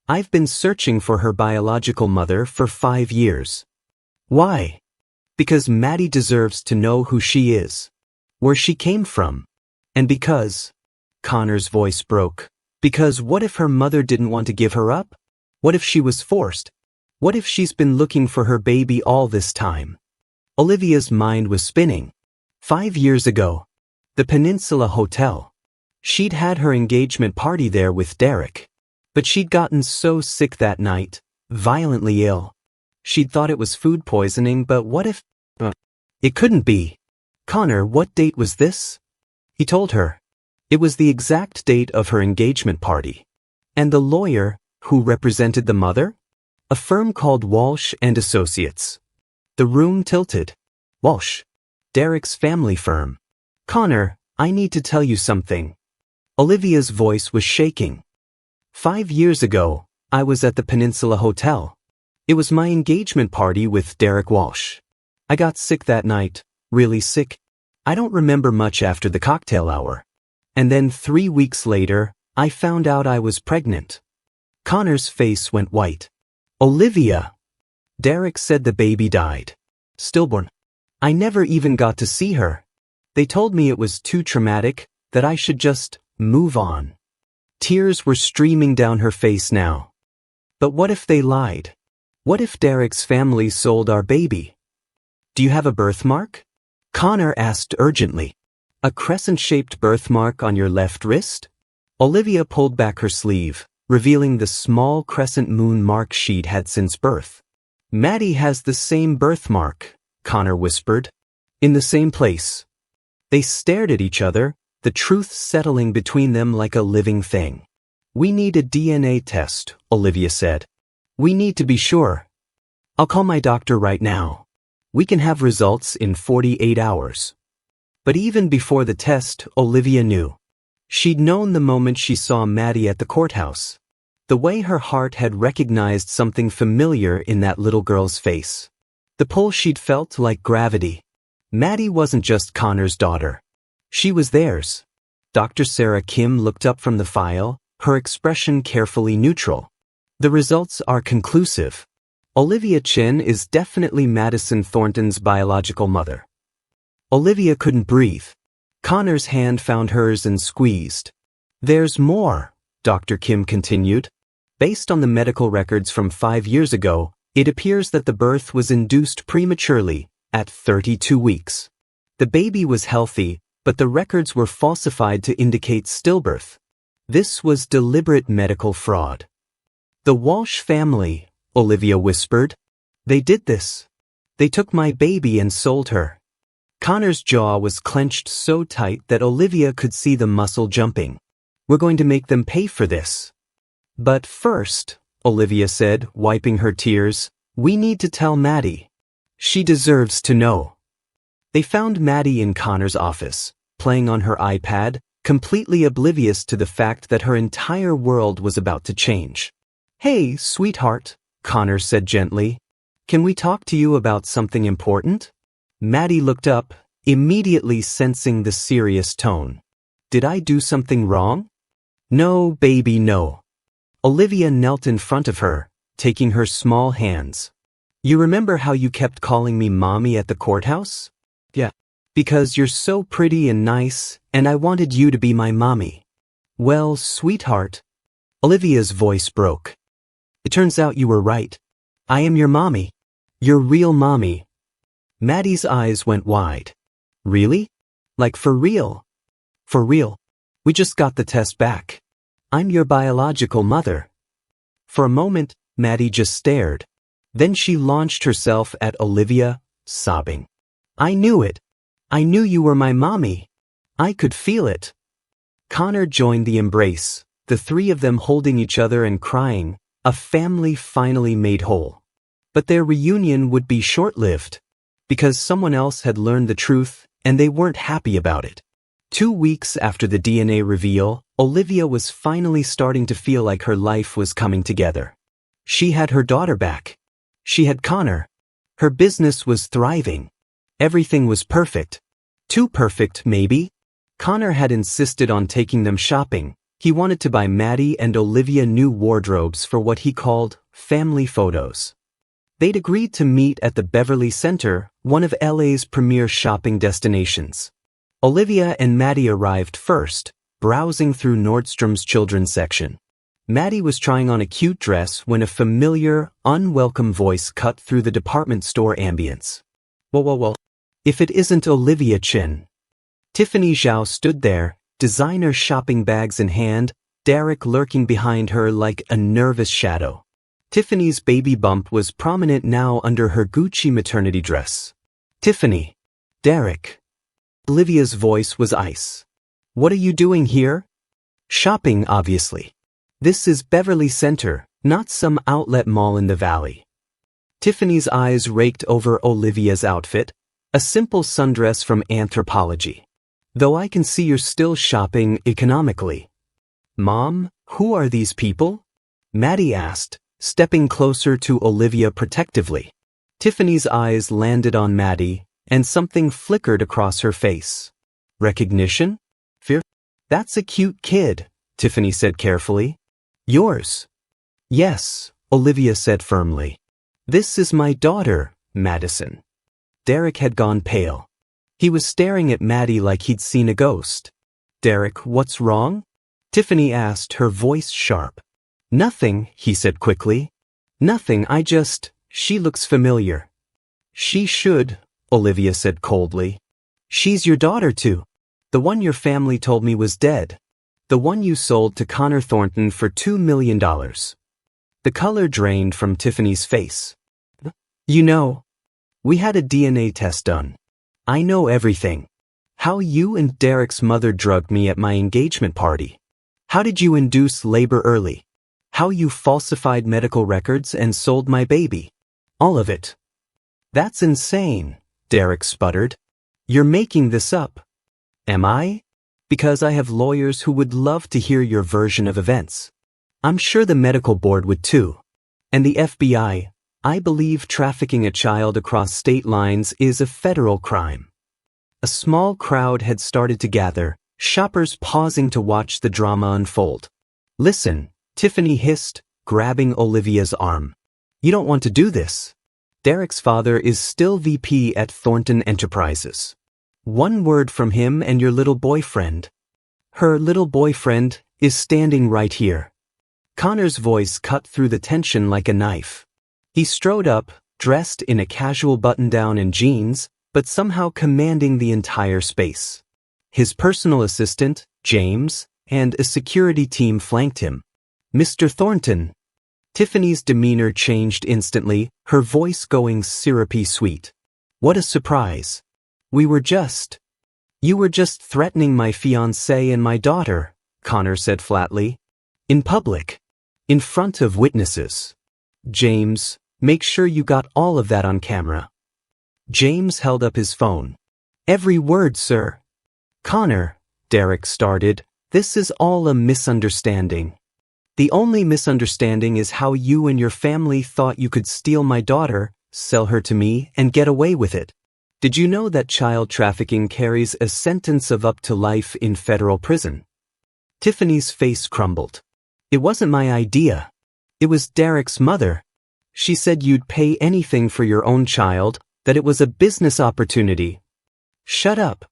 I've been searching for her biological mother for 5 years. Why? Because Maddie deserves to know who she is, where she came from. And because, Connor's voice broke, because what if her mother didn't want to give her up? What if she was forced? What if she's been looking for her baby all this time? Olivia's mind was spinning. 5 years ago, the Peninsula Hotel. She'd had her engagement party there with Derek. But she'd gotten so sick that night, violently ill. She'd thought it was food poisoning, but what if... It couldn't be. "Connor, what date was this?" He told her. It was the exact date of her engagement party. And the lawyer, who represented the mother? A firm called Walsh and Associates. The room tilted. Walsh. Derek's family firm. "Connor, I need to tell you something." Olivia's voice was shaking. 5 years ago, I was at the Peninsula Hotel. It was my engagement party with Derek Walsh. I got sick that night, really sick. I don't remember much after the cocktail hour. And then 3 weeks later, I found out I was pregnant. Connor's face went white. Olivia! Derek said the baby died. Stillborn. I never even got to see her. They told me it was too traumatic, that I should just move on. Tears were streaming down her face now. But what if they lied? What if Derek's family sold our baby? Do you have a birthmark? Connor asked urgently. A crescent-shaped birthmark on your left wrist? Olivia pulled back her sleeve, revealing the small crescent moon mark she'd had since birth. Maddie has the same birthmark, Connor whispered. In the same place. They stared at each other, the truth settling between them like a living thing. We need a DNA test, Olivia said. We need to be sure. I'll call my doctor right now. We can have results in 48 hours. But even before the test, Olivia knew. She'd known the moment she saw Maddie at the courthouse. The way her heart had recognized something familiar in that little girl's face. The pull she'd felt like gravity. Maddie wasn't just Connor's daughter. She was theirs. Dr. Sarah Kim looked up from the file, her expression carefully neutral. The results are conclusive. Olivia Chin is definitely Madison Thornton's biological mother. Olivia couldn't breathe. Connor's hand found hers and squeezed. There's more, Dr. Kim continued. Based on the medical records from 5 years ago, it appears that the birth was induced prematurely, at 32 weeks. The baby was healthy, but the records were falsified to indicate stillbirth. This was deliberate medical fraud. The Walsh family, Olivia whispered. They did this. They took my baby and sold her. Connor's jaw was clenched so tight that Olivia could see the muscle jumping. We're going to make them pay for this. But first, Olivia said, wiping her tears, we need to tell Maddie. She deserves to know. They found Maddie in Connor's office, playing on her iPad, completely oblivious to the fact that her entire world was about to change. Hey, sweetheart, Connor said gently. Can we talk to you about something important? Maddie looked up, immediately sensing the serious tone. Did I do something wrong? No, baby, no. Olivia knelt in front of her, taking her small hands. You remember how you kept calling me mommy at the courthouse? Yeah. Because you're so pretty and nice, and I wanted you to be my mommy. Well, sweetheart. Olivia's voice broke. It turns out you were right. I am your mommy. Your real mommy. Maddie's eyes went wide. Really? Like for real? For real. We just got the test back. I'm your biological mother. For a moment, Maddie just stared. Then she launched herself at Olivia, sobbing. I knew it. I knew you were my mommy. I could feel it. Connor joined the embrace, the three of them holding each other and crying, a family finally made whole. But their reunion would be short-lived, because someone else had learned the truth and they weren't happy about it. 2 weeks after the DNA reveal, Olivia was finally starting to feel like her life was coming together. She had her daughter back. She had Connor. Her business was thriving. Everything was perfect. Too perfect, maybe? Connor had insisted on taking them shopping. He wanted to buy Maddie and Olivia new wardrobes for what he called family photos. They'd agreed to meet at the Beverly Center, one of LA's premier shopping destinations. Olivia and Maddie arrived first, browsing through Nordstrom's children's section. Maddie was trying on a cute dress when a familiar, unwelcome voice cut through the department store ambience. Whoa. If it isn't Olivia Chin. Tiffany Zhao stood there, designer shopping bags in hand, Derek lurking behind her like a nervous shadow. Tiffany's baby bump was prominent now under her Gucci maternity dress. Tiffany. Derek. Olivia's voice was ice. What are you doing here? Shopping, obviously. This is Beverly Center, not some outlet mall in the valley. Tiffany's eyes raked over Olivia's outfit, a simple sundress from Anthropology. Though I can see you're still shopping economically. Mom, who are these people? Maddie asked, stepping closer to Olivia protectively. Tiffany's eyes landed on Maddie, and something flickered across her face. Recognition? Fear? That's a cute kid, Tiffany said carefully. Yours. Yes, Olivia said firmly. This is my daughter, Madison. Derek had gone pale. He was staring at Maddie like he'd seen a ghost. Derek, what's wrong? Tiffany asked, her voice sharp. Nothing, he said quickly. Nothing, she looks familiar. She should, Olivia said coldly. She's your daughter too. The one your family told me was dead. The one you sold to Connor Thornton for $2 million. The color drained from Tiffany's face. You know, we had a DNA test done. I know everything. How you and Derek's mother drugged me at my engagement party. How did you induce labor early? How you falsified medical records and sold my baby. All of it. That's insane, Derek sputtered. You're making this up. Am I? Because I have lawyers who would love to hear your version of events. I'm sure the medical board would too. And the FBI. I believe trafficking a child across state lines is a federal crime. A small crowd had started to gather, shoppers pausing to watch the drama unfold. Listen, Tiffany hissed, grabbing Olivia's arm. You don't want to do this. Derek's father is still VP at Thornton Enterprises. One word from him and your little boyfriend. Her little boyfriend is standing right here. Connor's voice cut through the tension like a knife. He strode up, dressed in a casual button-down and jeans, but somehow commanding the entire space. His personal assistant, James, and a security team flanked him. Mr. Thornton. Tiffany's demeanor changed instantly, her voice going syrupy sweet. What a surprise. You were just threatening my fiancé and my daughter, Connor said flatly. In public. In front of witnesses. James, make sure you got all of that on camera. James held up his phone. Every word, sir. Connor, Derek started, this is all a misunderstanding. The only misunderstanding is how you and your family thought you could steal my daughter, sell her to me, and get away with it. Did you know that child trafficking carries a sentence of up to life in federal prison? Tiffany's face crumbled. It wasn't my idea. It was Derek's mother. She said you'd pay anything for your own child, that it was a business opportunity. Shut up.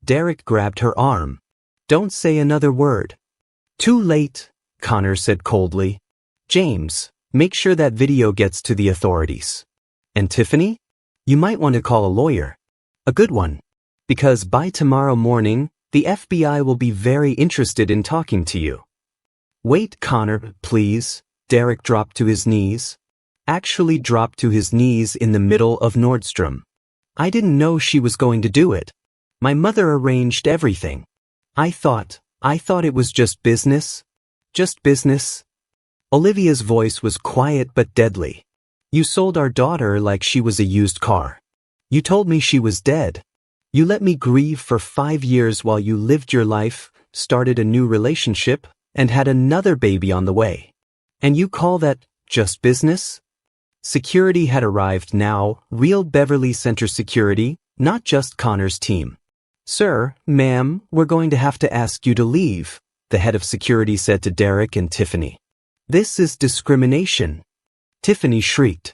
Derek grabbed her arm. Don't say another word. Too late, Connor said coldly. James, make sure that video gets to the authorities. And Tiffany? You might want to call a lawyer. A good one. Because by tomorrow morning, the FBI will be very interested in talking to you. Wait, Connor, please. Derek dropped to his knees. Actually dropped to his knees in the middle of Nordstrom. I didn't know she was going to do it. My mother arranged everything. I thought it was just business. Just business. Olivia's voice was quiet but deadly. You sold our daughter like she was a used car. You told me she was dead. You let me grieve for 5 years while you lived your life, started a new relationship, and had another baby on the way. And you call that just business? Security had arrived now, real Beverly Center security, not just Connor's team. Sir, ma'am, we're going to have to ask you to leave, the head of security said to Derek and Tiffany. This is discrimination. Tiffany shrieked.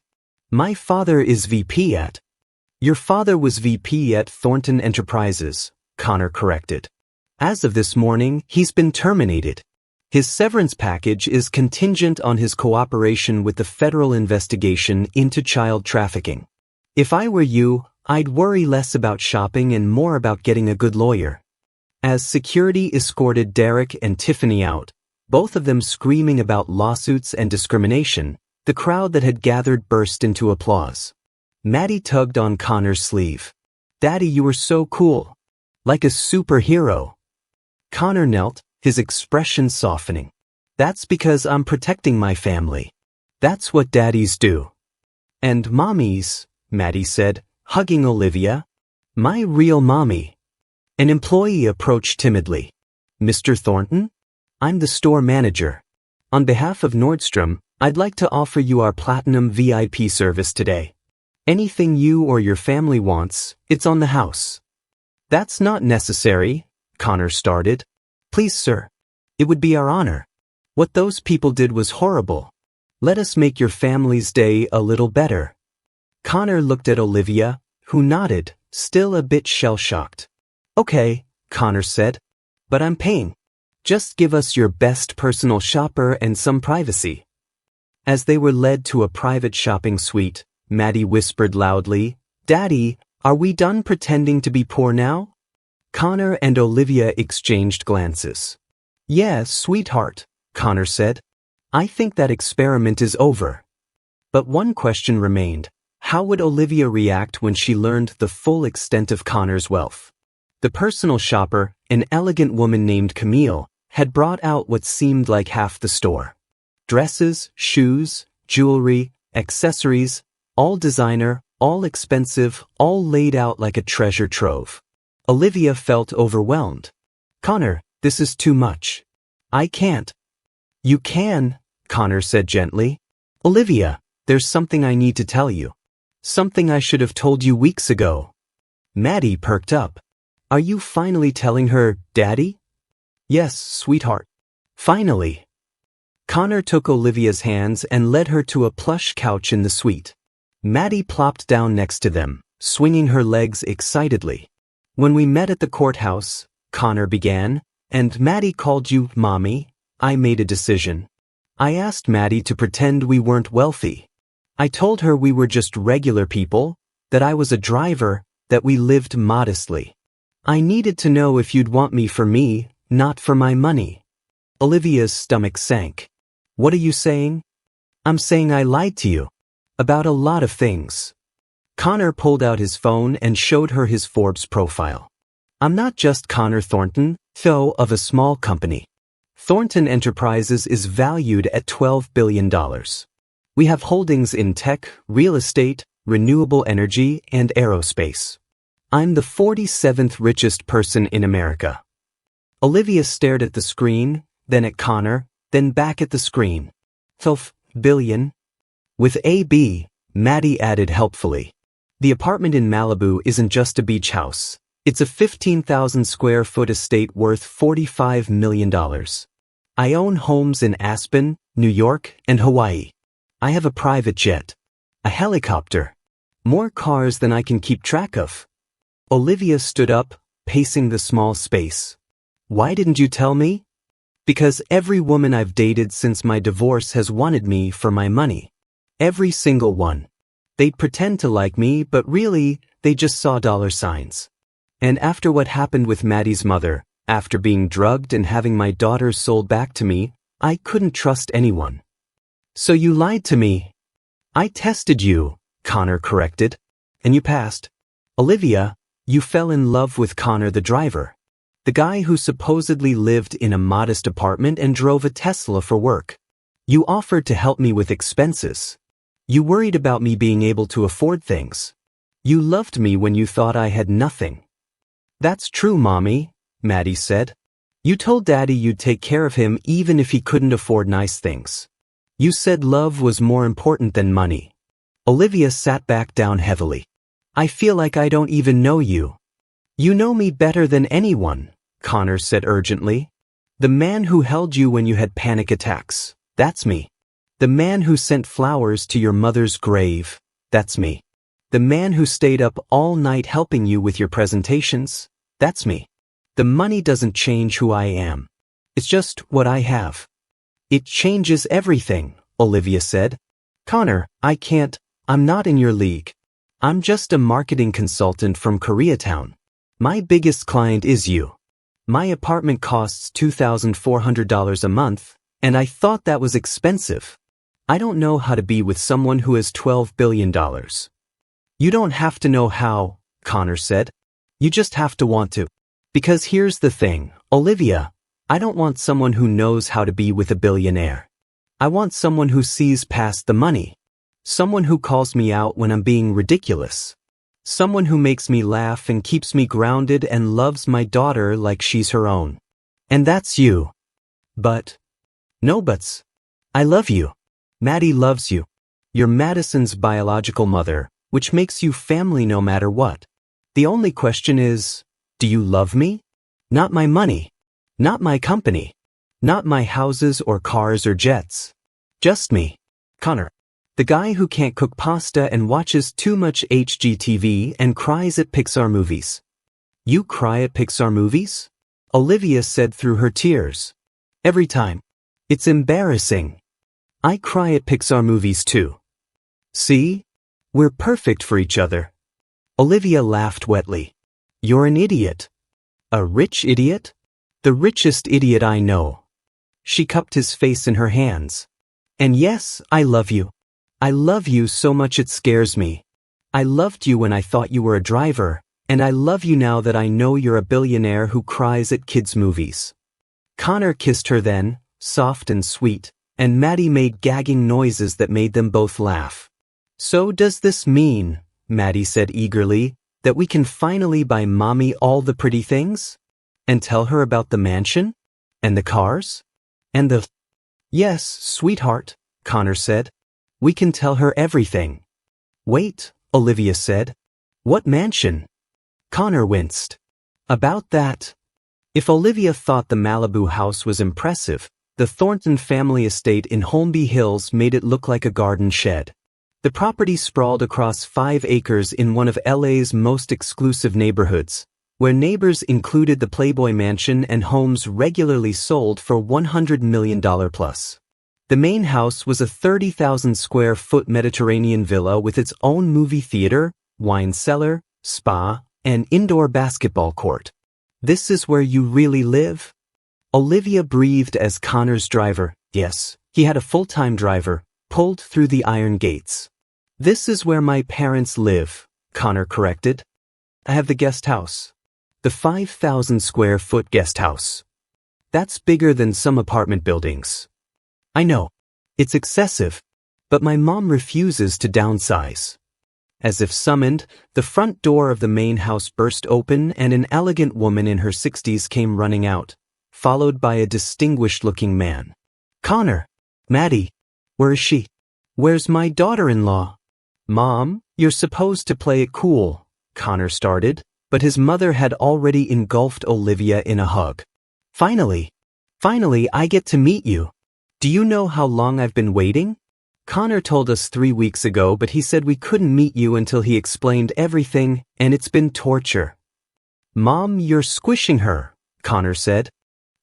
My father is VP at. Your father was VP at Thornton Enterprises, Connor corrected. As of this morning, he's been terminated. His severance package is contingent on his cooperation with the federal investigation into child trafficking. If I were you, I'd worry less about shopping and more about getting a good lawyer. As security escorted Derek and Tiffany out, both of them screaming about lawsuits and discrimination, the crowd that had gathered burst into applause. Maddie tugged on Connor's sleeve. Daddy, you were so cool. Like a superhero. Connor knelt, his expression softening. That's because I'm protecting my family. That's what daddies do. And mommies, Maddie said, hugging Olivia. My real mommy. An employee approached timidly. Mr. Thornton? I'm the store manager. On behalf of Nordstrom, I'd like to offer you our Platinum VIP service today. Anything you or your family wants, it's on the house. That's not necessary, Connor started. Please, sir. It would be our honor. What those people did was horrible. Let us make your family's day a little better. Connor looked at Olivia, who nodded, still a bit shell-shocked. Okay, Connor said. But I'm paying. Just give us your best personal shopper and some privacy. As they were led to a private shopping suite, Maddie whispered loudly, Daddy, are we done pretending to be poor now? Connor and Olivia exchanged glances. Yes, sweetheart, Connor said. I think that experiment is over. But one question remained. How would Olivia react when she learned the full extent of Connor's wealth? The personal shopper, an elegant woman named Camille, had brought out what seemed like half the store. Dresses, shoes, jewelry, accessories, all designer, all expensive, all laid out like a treasure trove. Olivia felt overwhelmed. Connor, this is too much. I can't. You can, Connor said gently. Olivia, there's something I need to tell you. Something I should have told you weeks ago. Maddie perked up. Are you finally telling her, Daddy? Yes, sweetheart. Finally. Connor took Olivia's hands and led her to a plush couch in the suite. Maddie plopped down next to them, swinging her legs excitedly. When we met at the courthouse, Connor began, and Maddie called you Mommy, I made a decision. I asked Maddie to pretend we weren't wealthy. I told her we were just regular people, that I was a driver, that we lived modestly. I needed to know if you'd want me for me, not for my money. Olivia's stomach sank. What are you saying? I'm saying I lied to you. About a lot of things. Connor pulled out his phone and showed her his Forbes profile. I'm not just Connor Thornton, CEO of a small company. Thornton Enterprises is valued at $12 billion. We have holdings in tech, real estate, renewable energy, and aerospace. I'm the 47th richest person in America. Olivia stared at the screen, then at Connor, then back at the screen. 12 billion? With AB, Maddie added helpfully. The apartment in Malibu isn't just a beach house. It's a 15,000 square foot estate worth $45 million. I own homes in Aspen, New York, and Hawaii. I have a private jet. A helicopter. More cars than I can keep track of. Olivia stood up, pacing the small space. Why didn't you tell me? Because every woman I've dated since my divorce has wanted me for my money. Every single one. They'd pretend to like me, but really, they just saw dollar signs. And after what happened with Maddie's mother, after being drugged and having my daughter sold back to me, I couldn't trust anyone. So you lied to me. I tested you, Connor corrected. And you passed. Olivia, you fell in love with Connor the driver. The guy who supposedly lived in a modest apartment and drove a Tesla for work. You offered to help me with expenses. You worried about me being able to afford things. You loved me when you thought I had nothing. That's true, Mommy, Maddie said. You told Daddy you'd take care of him even if he couldn't afford nice things. You said love was more important than money. Olivia sat back down heavily. I feel like I don't even know you. You know me better than anyone, Connor said urgently. The man who held you when you had panic attacks, that's me. The man who sent flowers to your mother's grave, that's me. The man who stayed up all night helping you with your presentations, that's me. The money doesn't change who I am. It's just what I have. It changes everything, Olivia said. Connor, I'm not in your league. I'm just a marketing consultant from Koreatown. My biggest client is you. My apartment costs $2,400 a month, and I thought that was expensive. I don't know how to be with someone who has $12 billion. You don't have to know how, Connor said. You just have to want to. Because here's the thing, Olivia, I don't want someone who knows how to be with a billionaire. I want someone who sees past the money. Someone who calls me out when I'm being ridiculous. Someone who makes me laugh and keeps me grounded and loves my daughter like she's her own. And that's you. But. No buts. I love you. Maddie loves you. You're Madison's biological mother, which makes you family no matter what. The only question is, do you love me? Not my money. Not my company. Not my houses or cars or jets. Just me. Connor. The guy who can't cook pasta and watches too much HGTV and cries at Pixar movies. You cry at Pixar movies? Olivia said through her tears. Every time. It's embarrassing. I cry at Pixar movies too. See? We're perfect for each other. Olivia laughed wetly. You're an idiot. A rich idiot? The richest idiot I know. She cupped his face in her hands. And yes, I love you. I love you so much it scares me. I loved you when I thought you were a driver, and I love you now that I know you're a billionaire who cries at kids' movies. Connor kissed her then, soft and sweet, and Maddie made gagging noises that made them both laugh. So does this mean, Maddie said eagerly, that we can finally buy Mommy all the pretty things? And tell her about the mansion? And the cars? And the... Yes, sweetheart, Connor said. We can tell her everything. Wait, Olivia said. What mansion? Connor winced. About that. If Olivia thought the Malibu house was impressive, the Thornton family estate in Holmby Hills made it look like a garden shed. The property sprawled across 5 acres in one of LA's most exclusive neighborhoods, where neighbors included the Playboy Mansion and homes regularly sold for $100 million plus. The main house was a 30,000-square-foot Mediterranean villa with its own movie theater, wine cellar, spa, and indoor basketball court. This is where you really live? Olivia breathed as Connor's driver, yes, he had a full-time driver, pulled through the iron gates. This is where my parents live, Connor corrected. I have the guest house. The 5,000-square-foot guest house. That's bigger than some apartment buildings. I know. It's excessive. But my mom refuses to downsize. As if summoned, the front door of the main house burst open and an elegant woman in her 60s came running out, followed by a distinguished-looking man. Connor! Maddie! Where is she? Where's my daughter-in-law? Mom, you're supposed to play it cool, Connor started, but his mother had already engulfed Olivia in a hug. Finally I get to meet you. Do you know how long I've been waiting? Connor told us 3 weeks ago, but he said we couldn't meet you until he explained everything, and it's been torture. Mom, you're squishing her, Connor said.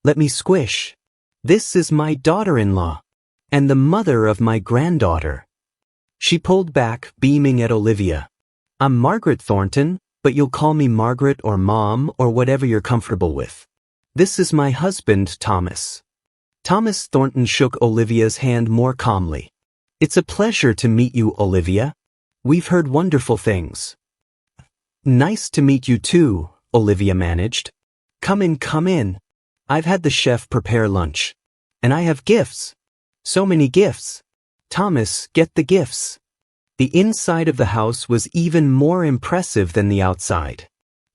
Let me squish. This is my daughter-in-law, and the mother of my granddaughter. She pulled back, beaming at Olivia. I'm Margaret Thornton, but you'll call me Margaret or Mom or whatever you're comfortable with. This is my husband, Thomas. Thomas Thornton shook Olivia's hand more calmly. It's a pleasure to meet you, Olivia. We've heard wonderful things. Nice to meet you too, Olivia managed. Come in. I've had the chef prepare lunch. And I have gifts. So many gifts. Thomas, get the gifts. The inside of the house was even more impressive than the outside.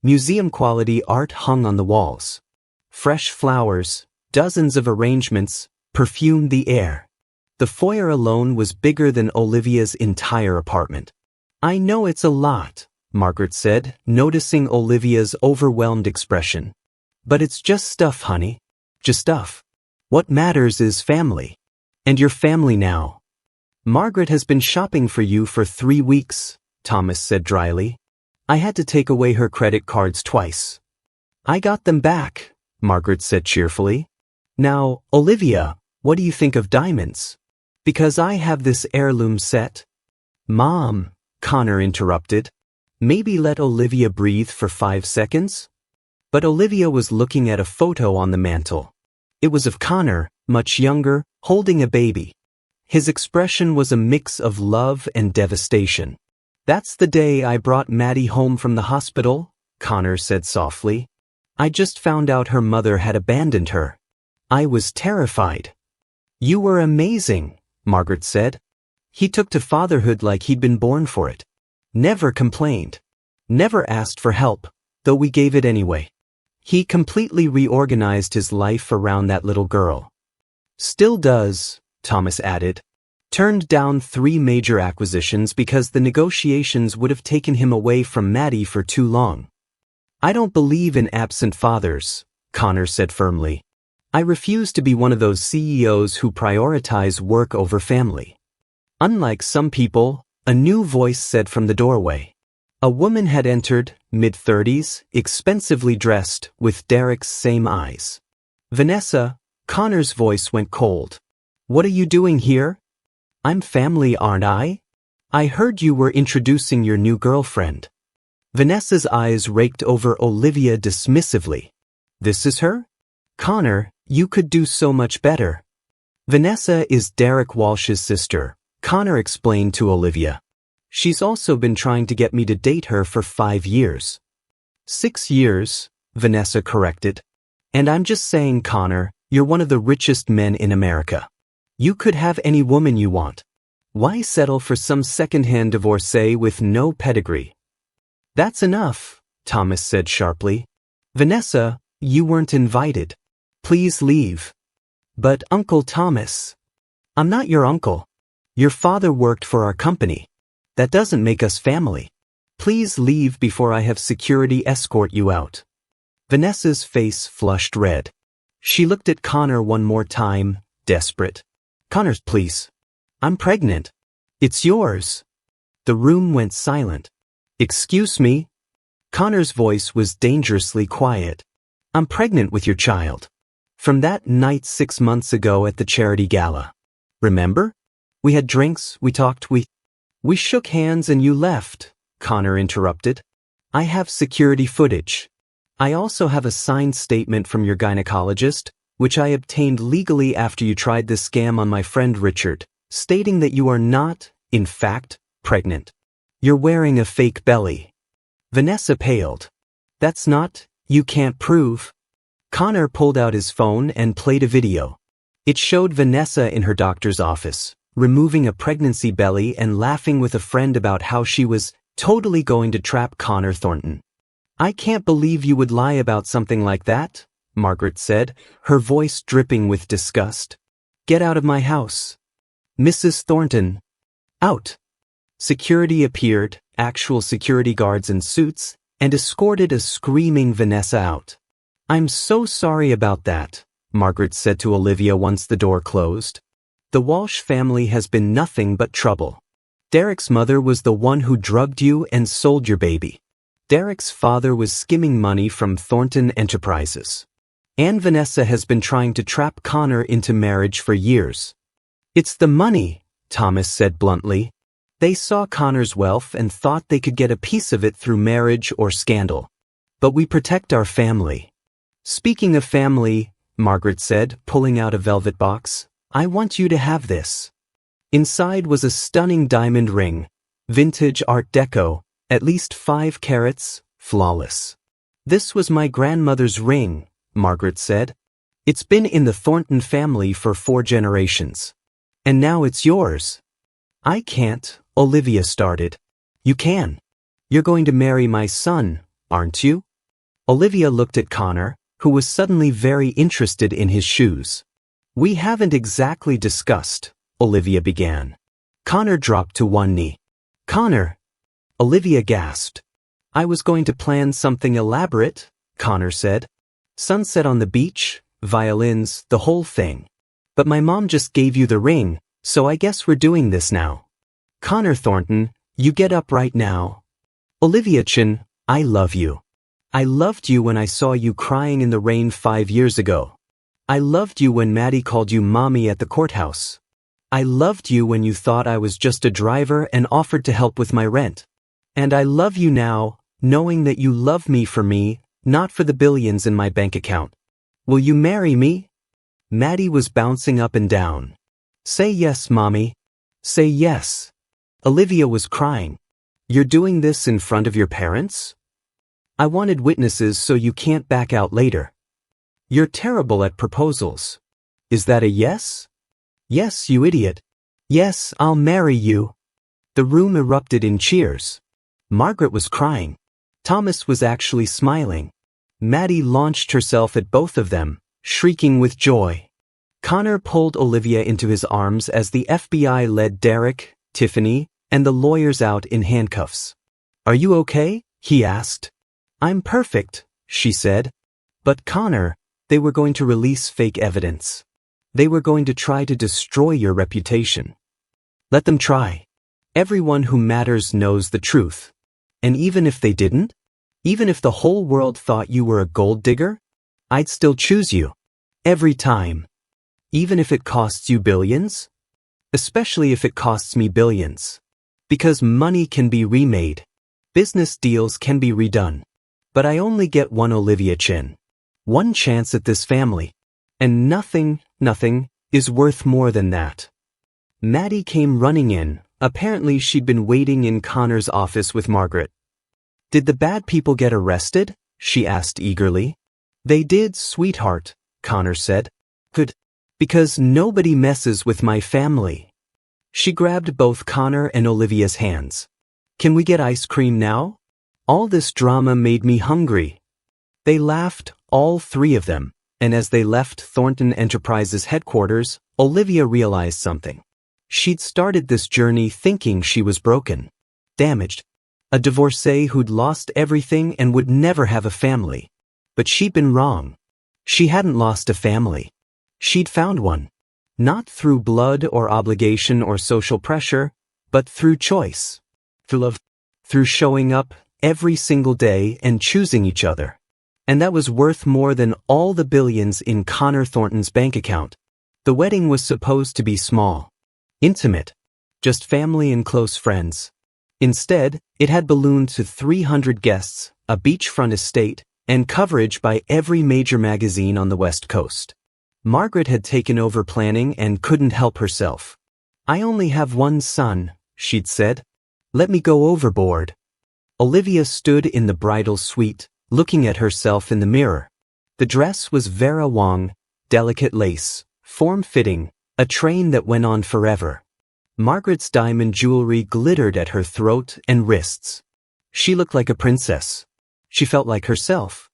Museum-quality art hung on the walls. Fresh flowers, dozens of arrangements, perfumed the air. The foyer alone was bigger than Olivia's entire apartment. I know it's a lot, Margaret said, noticing Olivia's overwhelmed expression. But it's just stuff, honey. Just stuff. What matters is family. And your family now. Margaret has been shopping for you for 3 weeks, Thomas said dryly. I had to take away her credit cards twice. I got them back, Margaret said cheerfully. Now, Olivia, what do you think of diamonds? Because I have this heirloom set. Mom, Connor interrupted. Maybe let Olivia breathe for 5 seconds? But Olivia was looking at a photo on the mantel. It was of Connor, much younger, holding a baby. His expression was a mix of love and devastation. That's the day I brought Maddie home from the hospital, Connor said softly. I just found out her mother had abandoned her. I was terrified. You were amazing, Margaret said. He took to fatherhood like he'd been born for it. Never complained. Never asked for help, though we gave it anyway. He completely reorganized his life around that little girl. Still does, Thomas added. Turned down 3 major acquisitions because the negotiations would have taken him away from Maddie for too long. I don't believe in absent fathers, Connor said firmly. I refuse to be one of those CEOs who prioritize work over family. Unlike some people, a new voice said from the doorway. A woman had entered, mid-30s, expensively dressed, with Derek's same eyes. Vanessa, Connor's voice went cold. What are you doing here? I'm family, aren't I? I heard you were introducing your new girlfriend. Vanessa's eyes raked over Olivia dismissively. This is her? Connor, you could do so much better. Vanessa is Derek Walsh's sister, Connor explained to Olivia. She's also been trying to get me to date her for 5 years. 6 years, Vanessa corrected. And I'm just saying, Connor, you're one of the richest men in America. You could have any woman you want. Why settle for some second-hand divorcee with no pedigree? That's enough, Thomas said sharply. Vanessa, you weren't invited. Please leave. But Uncle Thomas. I'm not your uncle. Your father worked for our company. That doesn't make us family. Please leave before I have security escort you out. Vanessa's face flushed red. She looked at Connor one more time, desperate. Connor, please. I'm pregnant. It's yours. The room went silent. Excuse me? Connor's voice was dangerously quiet. I'm pregnant with your child. From that night 6 months ago at the charity gala. Remember? We had drinks, we talked, we shook hands and you left, Connor interrupted. I have security footage. I also have a signed statement from your gynecologist, which I obtained legally after you tried this scam on my friend Richard, stating that you are not, in fact, pregnant. You're wearing a fake belly. Vanessa paled. That's not, you can't prove. Connor pulled out his phone and played a video. It showed Vanessa in her doctor's office, removing a pregnancy belly and laughing with a friend about how she was totally going to trap Connor Thornton. I can't believe you would lie about something like that, Margaret said, her voice dripping with disgust. Get out of my house. Mrs. Thornton. Out. Security appeared, actual security guards in suits, and escorted a screaming Vanessa out. I'm so sorry about that, Margaret said to Olivia once the door closed. The Walsh family has been nothing but trouble. Derek's mother was the one who drugged you and sold your baby. Derek's father was skimming money from Thornton Enterprises. And Vanessa has been trying to trap Connor into marriage for years. It's the money, Thomas said bluntly. They saw Connor's wealth and thought they could get a piece of it through marriage or scandal. But we protect our family. Speaking of family, Margaret said, pulling out a velvet box, I want you to have this. Inside was a stunning diamond ring, vintage Art Deco, at least 5 carats, flawless. This was my grandmother's ring, Margaret said. It's been in the Thornton family for 4 generations. And now it's yours. I can't, Olivia started. You can. You're going to marry my son, aren't you? Olivia looked at Connor, who was suddenly very interested in his shoes. We haven't exactly discussed, Olivia began. Connor dropped to one knee. Connor! Olivia gasped. I was going to plan something elaborate, Connor said. Sunset on the beach, violins, the whole thing. But my mom just gave you the ring, so I guess we're doing this now. Connor Thornton, you get up right now. Olivia Chin, I love you. I loved you when I saw you crying in the rain 5 years ago. I loved you when Maddie called you mommy at the courthouse. I loved you when you thought I was just a driver and offered to help with my rent. And I love you now, knowing that you love me for me, not for the billions in my bank account. Will you marry me? Maddie was bouncing up and down. Say yes, mommy. Say yes. Olivia was crying. You're doing this in front of your parents? I wanted witnesses so you can't back out later. You're terrible at proposals. Is that a yes? Yes, you idiot. Yes, I'll marry you. The room erupted in cheers. Margaret was crying. Thomas was actually smiling. Maddie launched herself at both of them, shrieking with joy. Connor pulled Olivia into his arms as the FBI led Derek, Tiffany, and the lawyers out in handcuffs. Are you okay? He asked. I'm perfect, she said. But Connor, They were going to release fake evidence. They were going to try to destroy your reputation. Let them try. Everyone who matters knows the truth. And even if they didn't, even if the whole world thought you were a gold digger, I'd still choose you. Every time. Even if it costs you billions? Especially if it costs me billions. Because money can be remade. Business deals can be redone. But I only get one Olivia Chin. One chance at this family. And nothing is worth more than that. Maddie came running in. Apparently she'd been waiting in Connor's office with Margaret. Did the bad people get arrested? She asked eagerly. They did, sweetheart, Connor said. Good. Because nobody messes with my family. She grabbed both Connor and Olivia's hands. Can we get ice cream now? All this drama made me hungry. They laughed, all three of them, and as they left Thornton Enterprises headquarters, Olivia realized something. She'd started this journey thinking she was broken, damaged, a divorcee who'd lost everything and would never have a family. But she'd been wrong. She hadn't lost a family. She'd found one. Not through blood or obligation or social pressure, but through choice. Through love. Through showing up every single day and choosing each other. And that was worth more than all the billions in Connor Thornton's bank account. The wedding was supposed to be small. Intimate. Just family and close friends. Instead, it had ballooned to 300 guests, a beachfront estate, and coverage by every major magazine on the West Coast. Margaret had taken over planning and couldn't help herself. I only have one son, she'd said. Let me go overboard. Olivia stood in the bridal suite, looking at herself in the mirror. The dress was Vera Wang, delicate lace, form-fitting, a train that went on forever. Margaret's diamond jewelry glittered at her throat and wrists. She looked like a princess. She felt like herself.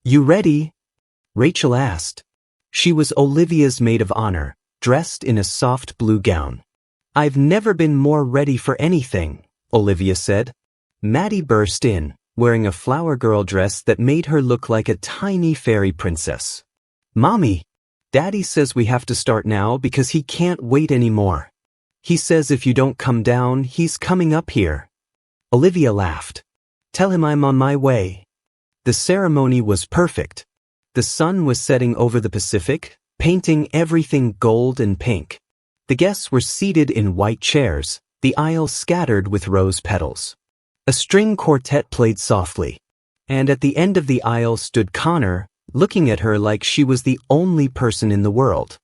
You ready? Rachel asked. She was Olivia's maid of honor, dressed in a soft blue gown. I've never been more ready for anything, Olivia said. Maddie burst in, wearing a flower girl dress that made her look like a tiny fairy princess. Mommy, Daddy says we have to start now because he can't wait anymore. He says if you don't come down, he's coming up here. Olivia laughed. Tell him I'm on my way. The ceremony was perfect. The sun was setting over the Pacific, painting everything gold and pink. The guests were seated in white chairs, the aisle scattered with rose petals. A string quartet played softly. And at the end of the aisle stood Connor, looking at her like she was the only person in the world.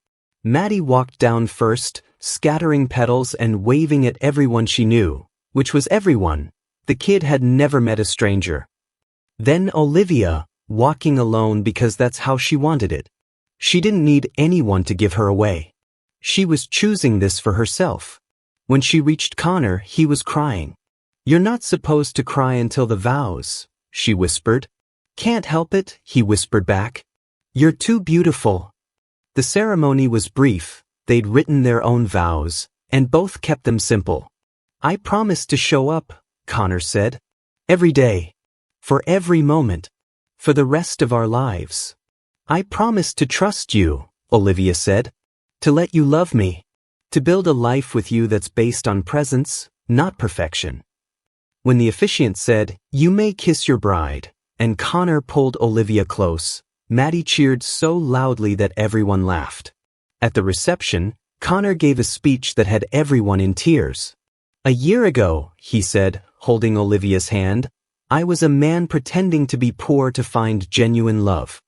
Maddie walked down first, scattering petals and waving at everyone she knew, which was everyone. The kid had never met a stranger. Then Olivia, walking alone because that's how she wanted it. She didn't need anyone to give her away. She was choosing this for herself. When she reached Connor, he was crying. You're not supposed to cry until the vows, she whispered. Can't help it, he whispered back. You're too beautiful. The ceremony was brief. They'd written their own vows, and both kept them simple. I promise to show up, Connor said. Every day. For every moment. For the rest of our lives. I promise to trust you, Olivia said. To let you love me. To build a life with you that's based on presence, not perfection. When the officiant said, you may kiss your bride, and Connor pulled Olivia close, Maddie cheered so loudly that everyone laughed. At the reception, Connor gave a speech that had everyone in tears. A year ago, he said, holding Olivia's hand, I was a man pretending to be poor to find genuine love.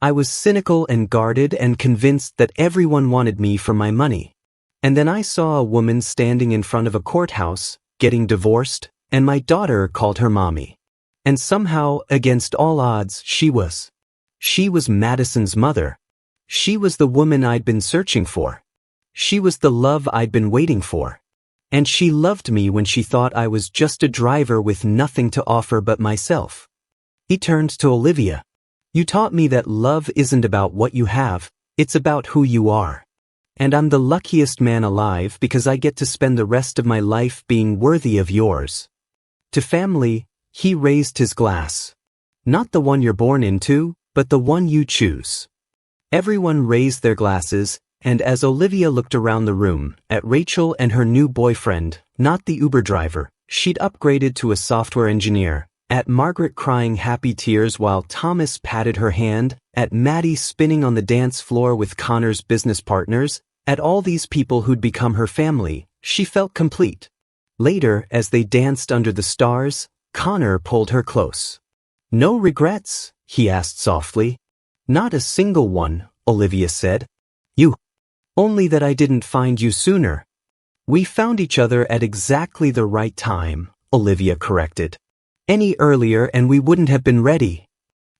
I was cynical and guarded and convinced that everyone wanted me for my money. And then I saw a woman standing in front of a courthouse, getting divorced, and my daughter called her mommy. And somehow, against all odds, she was Madison's mother. She was the woman I'd been searching for. She was the love I'd been waiting for. And she loved me when she thought I was just a driver with nothing to offer but myself. He turned to Olivia. You taught me that love isn't about what you have, it's about who you are. And I'm the luckiest man alive because I get to spend the rest of my life being worthy of yours. To family, he raised his glass. Not the one you're born into, but the one you choose. Everyone raised their glasses, and as Olivia looked around the room, at Rachel and her new boyfriend, not the Uber driver, she'd upgraded to a software engineer, at Margaret crying happy tears while Thomas patted her hand, at Maddie spinning on the dance floor with Connor's business partners, at all these people who'd become her family, she felt complete. Later, as they danced under the stars, Connor pulled her close. "No regrets?" he asked softly. "Not a single one," Olivia said. "You. Only that I didn't find you sooner." "We found each other at exactly the right time," Olivia corrected. "Any earlier and we wouldn't have been ready."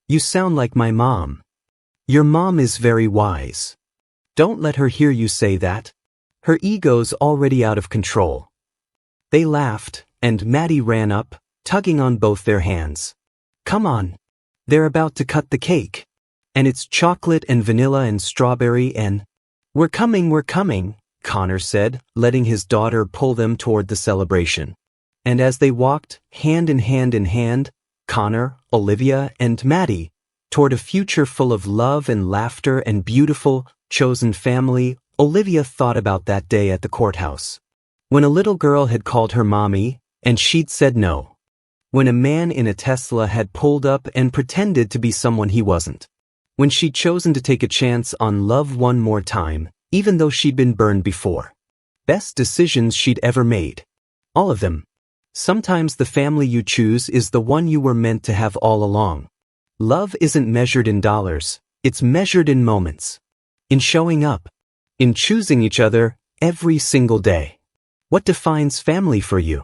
"You sound like my mom." "Your mom is very wise." "Don't let her hear you say that. Her ego's already out of control." They laughed, and Maddie ran up, tugging on both their hands. "Come on. They're about to cut the cake. And it's chocolate and vanilla and strawberry and—" We're coming," Connor said, letting his daughter pull them toward the celebration. And as they walked, hand in hand, Connor, Olivia, and Maddie, toward a future full of love and laughter and beautiful, chosen family, Olivia thought about that day at the courthouse. When a little girl had called her mommy, and she'd said no. When a man in a Tesla had pulled up and pretended to be someone he wasn't. When she'd chosen to take a chance on love one more time, even though she'd been burned before. Best decisions she'd ever made. All of them. Sometimes the family you choose is the one you were meant to have all along. Love isn't measured in dollars, it's measured in moments. In showing up. In choosing each other every single day. What defines family for you?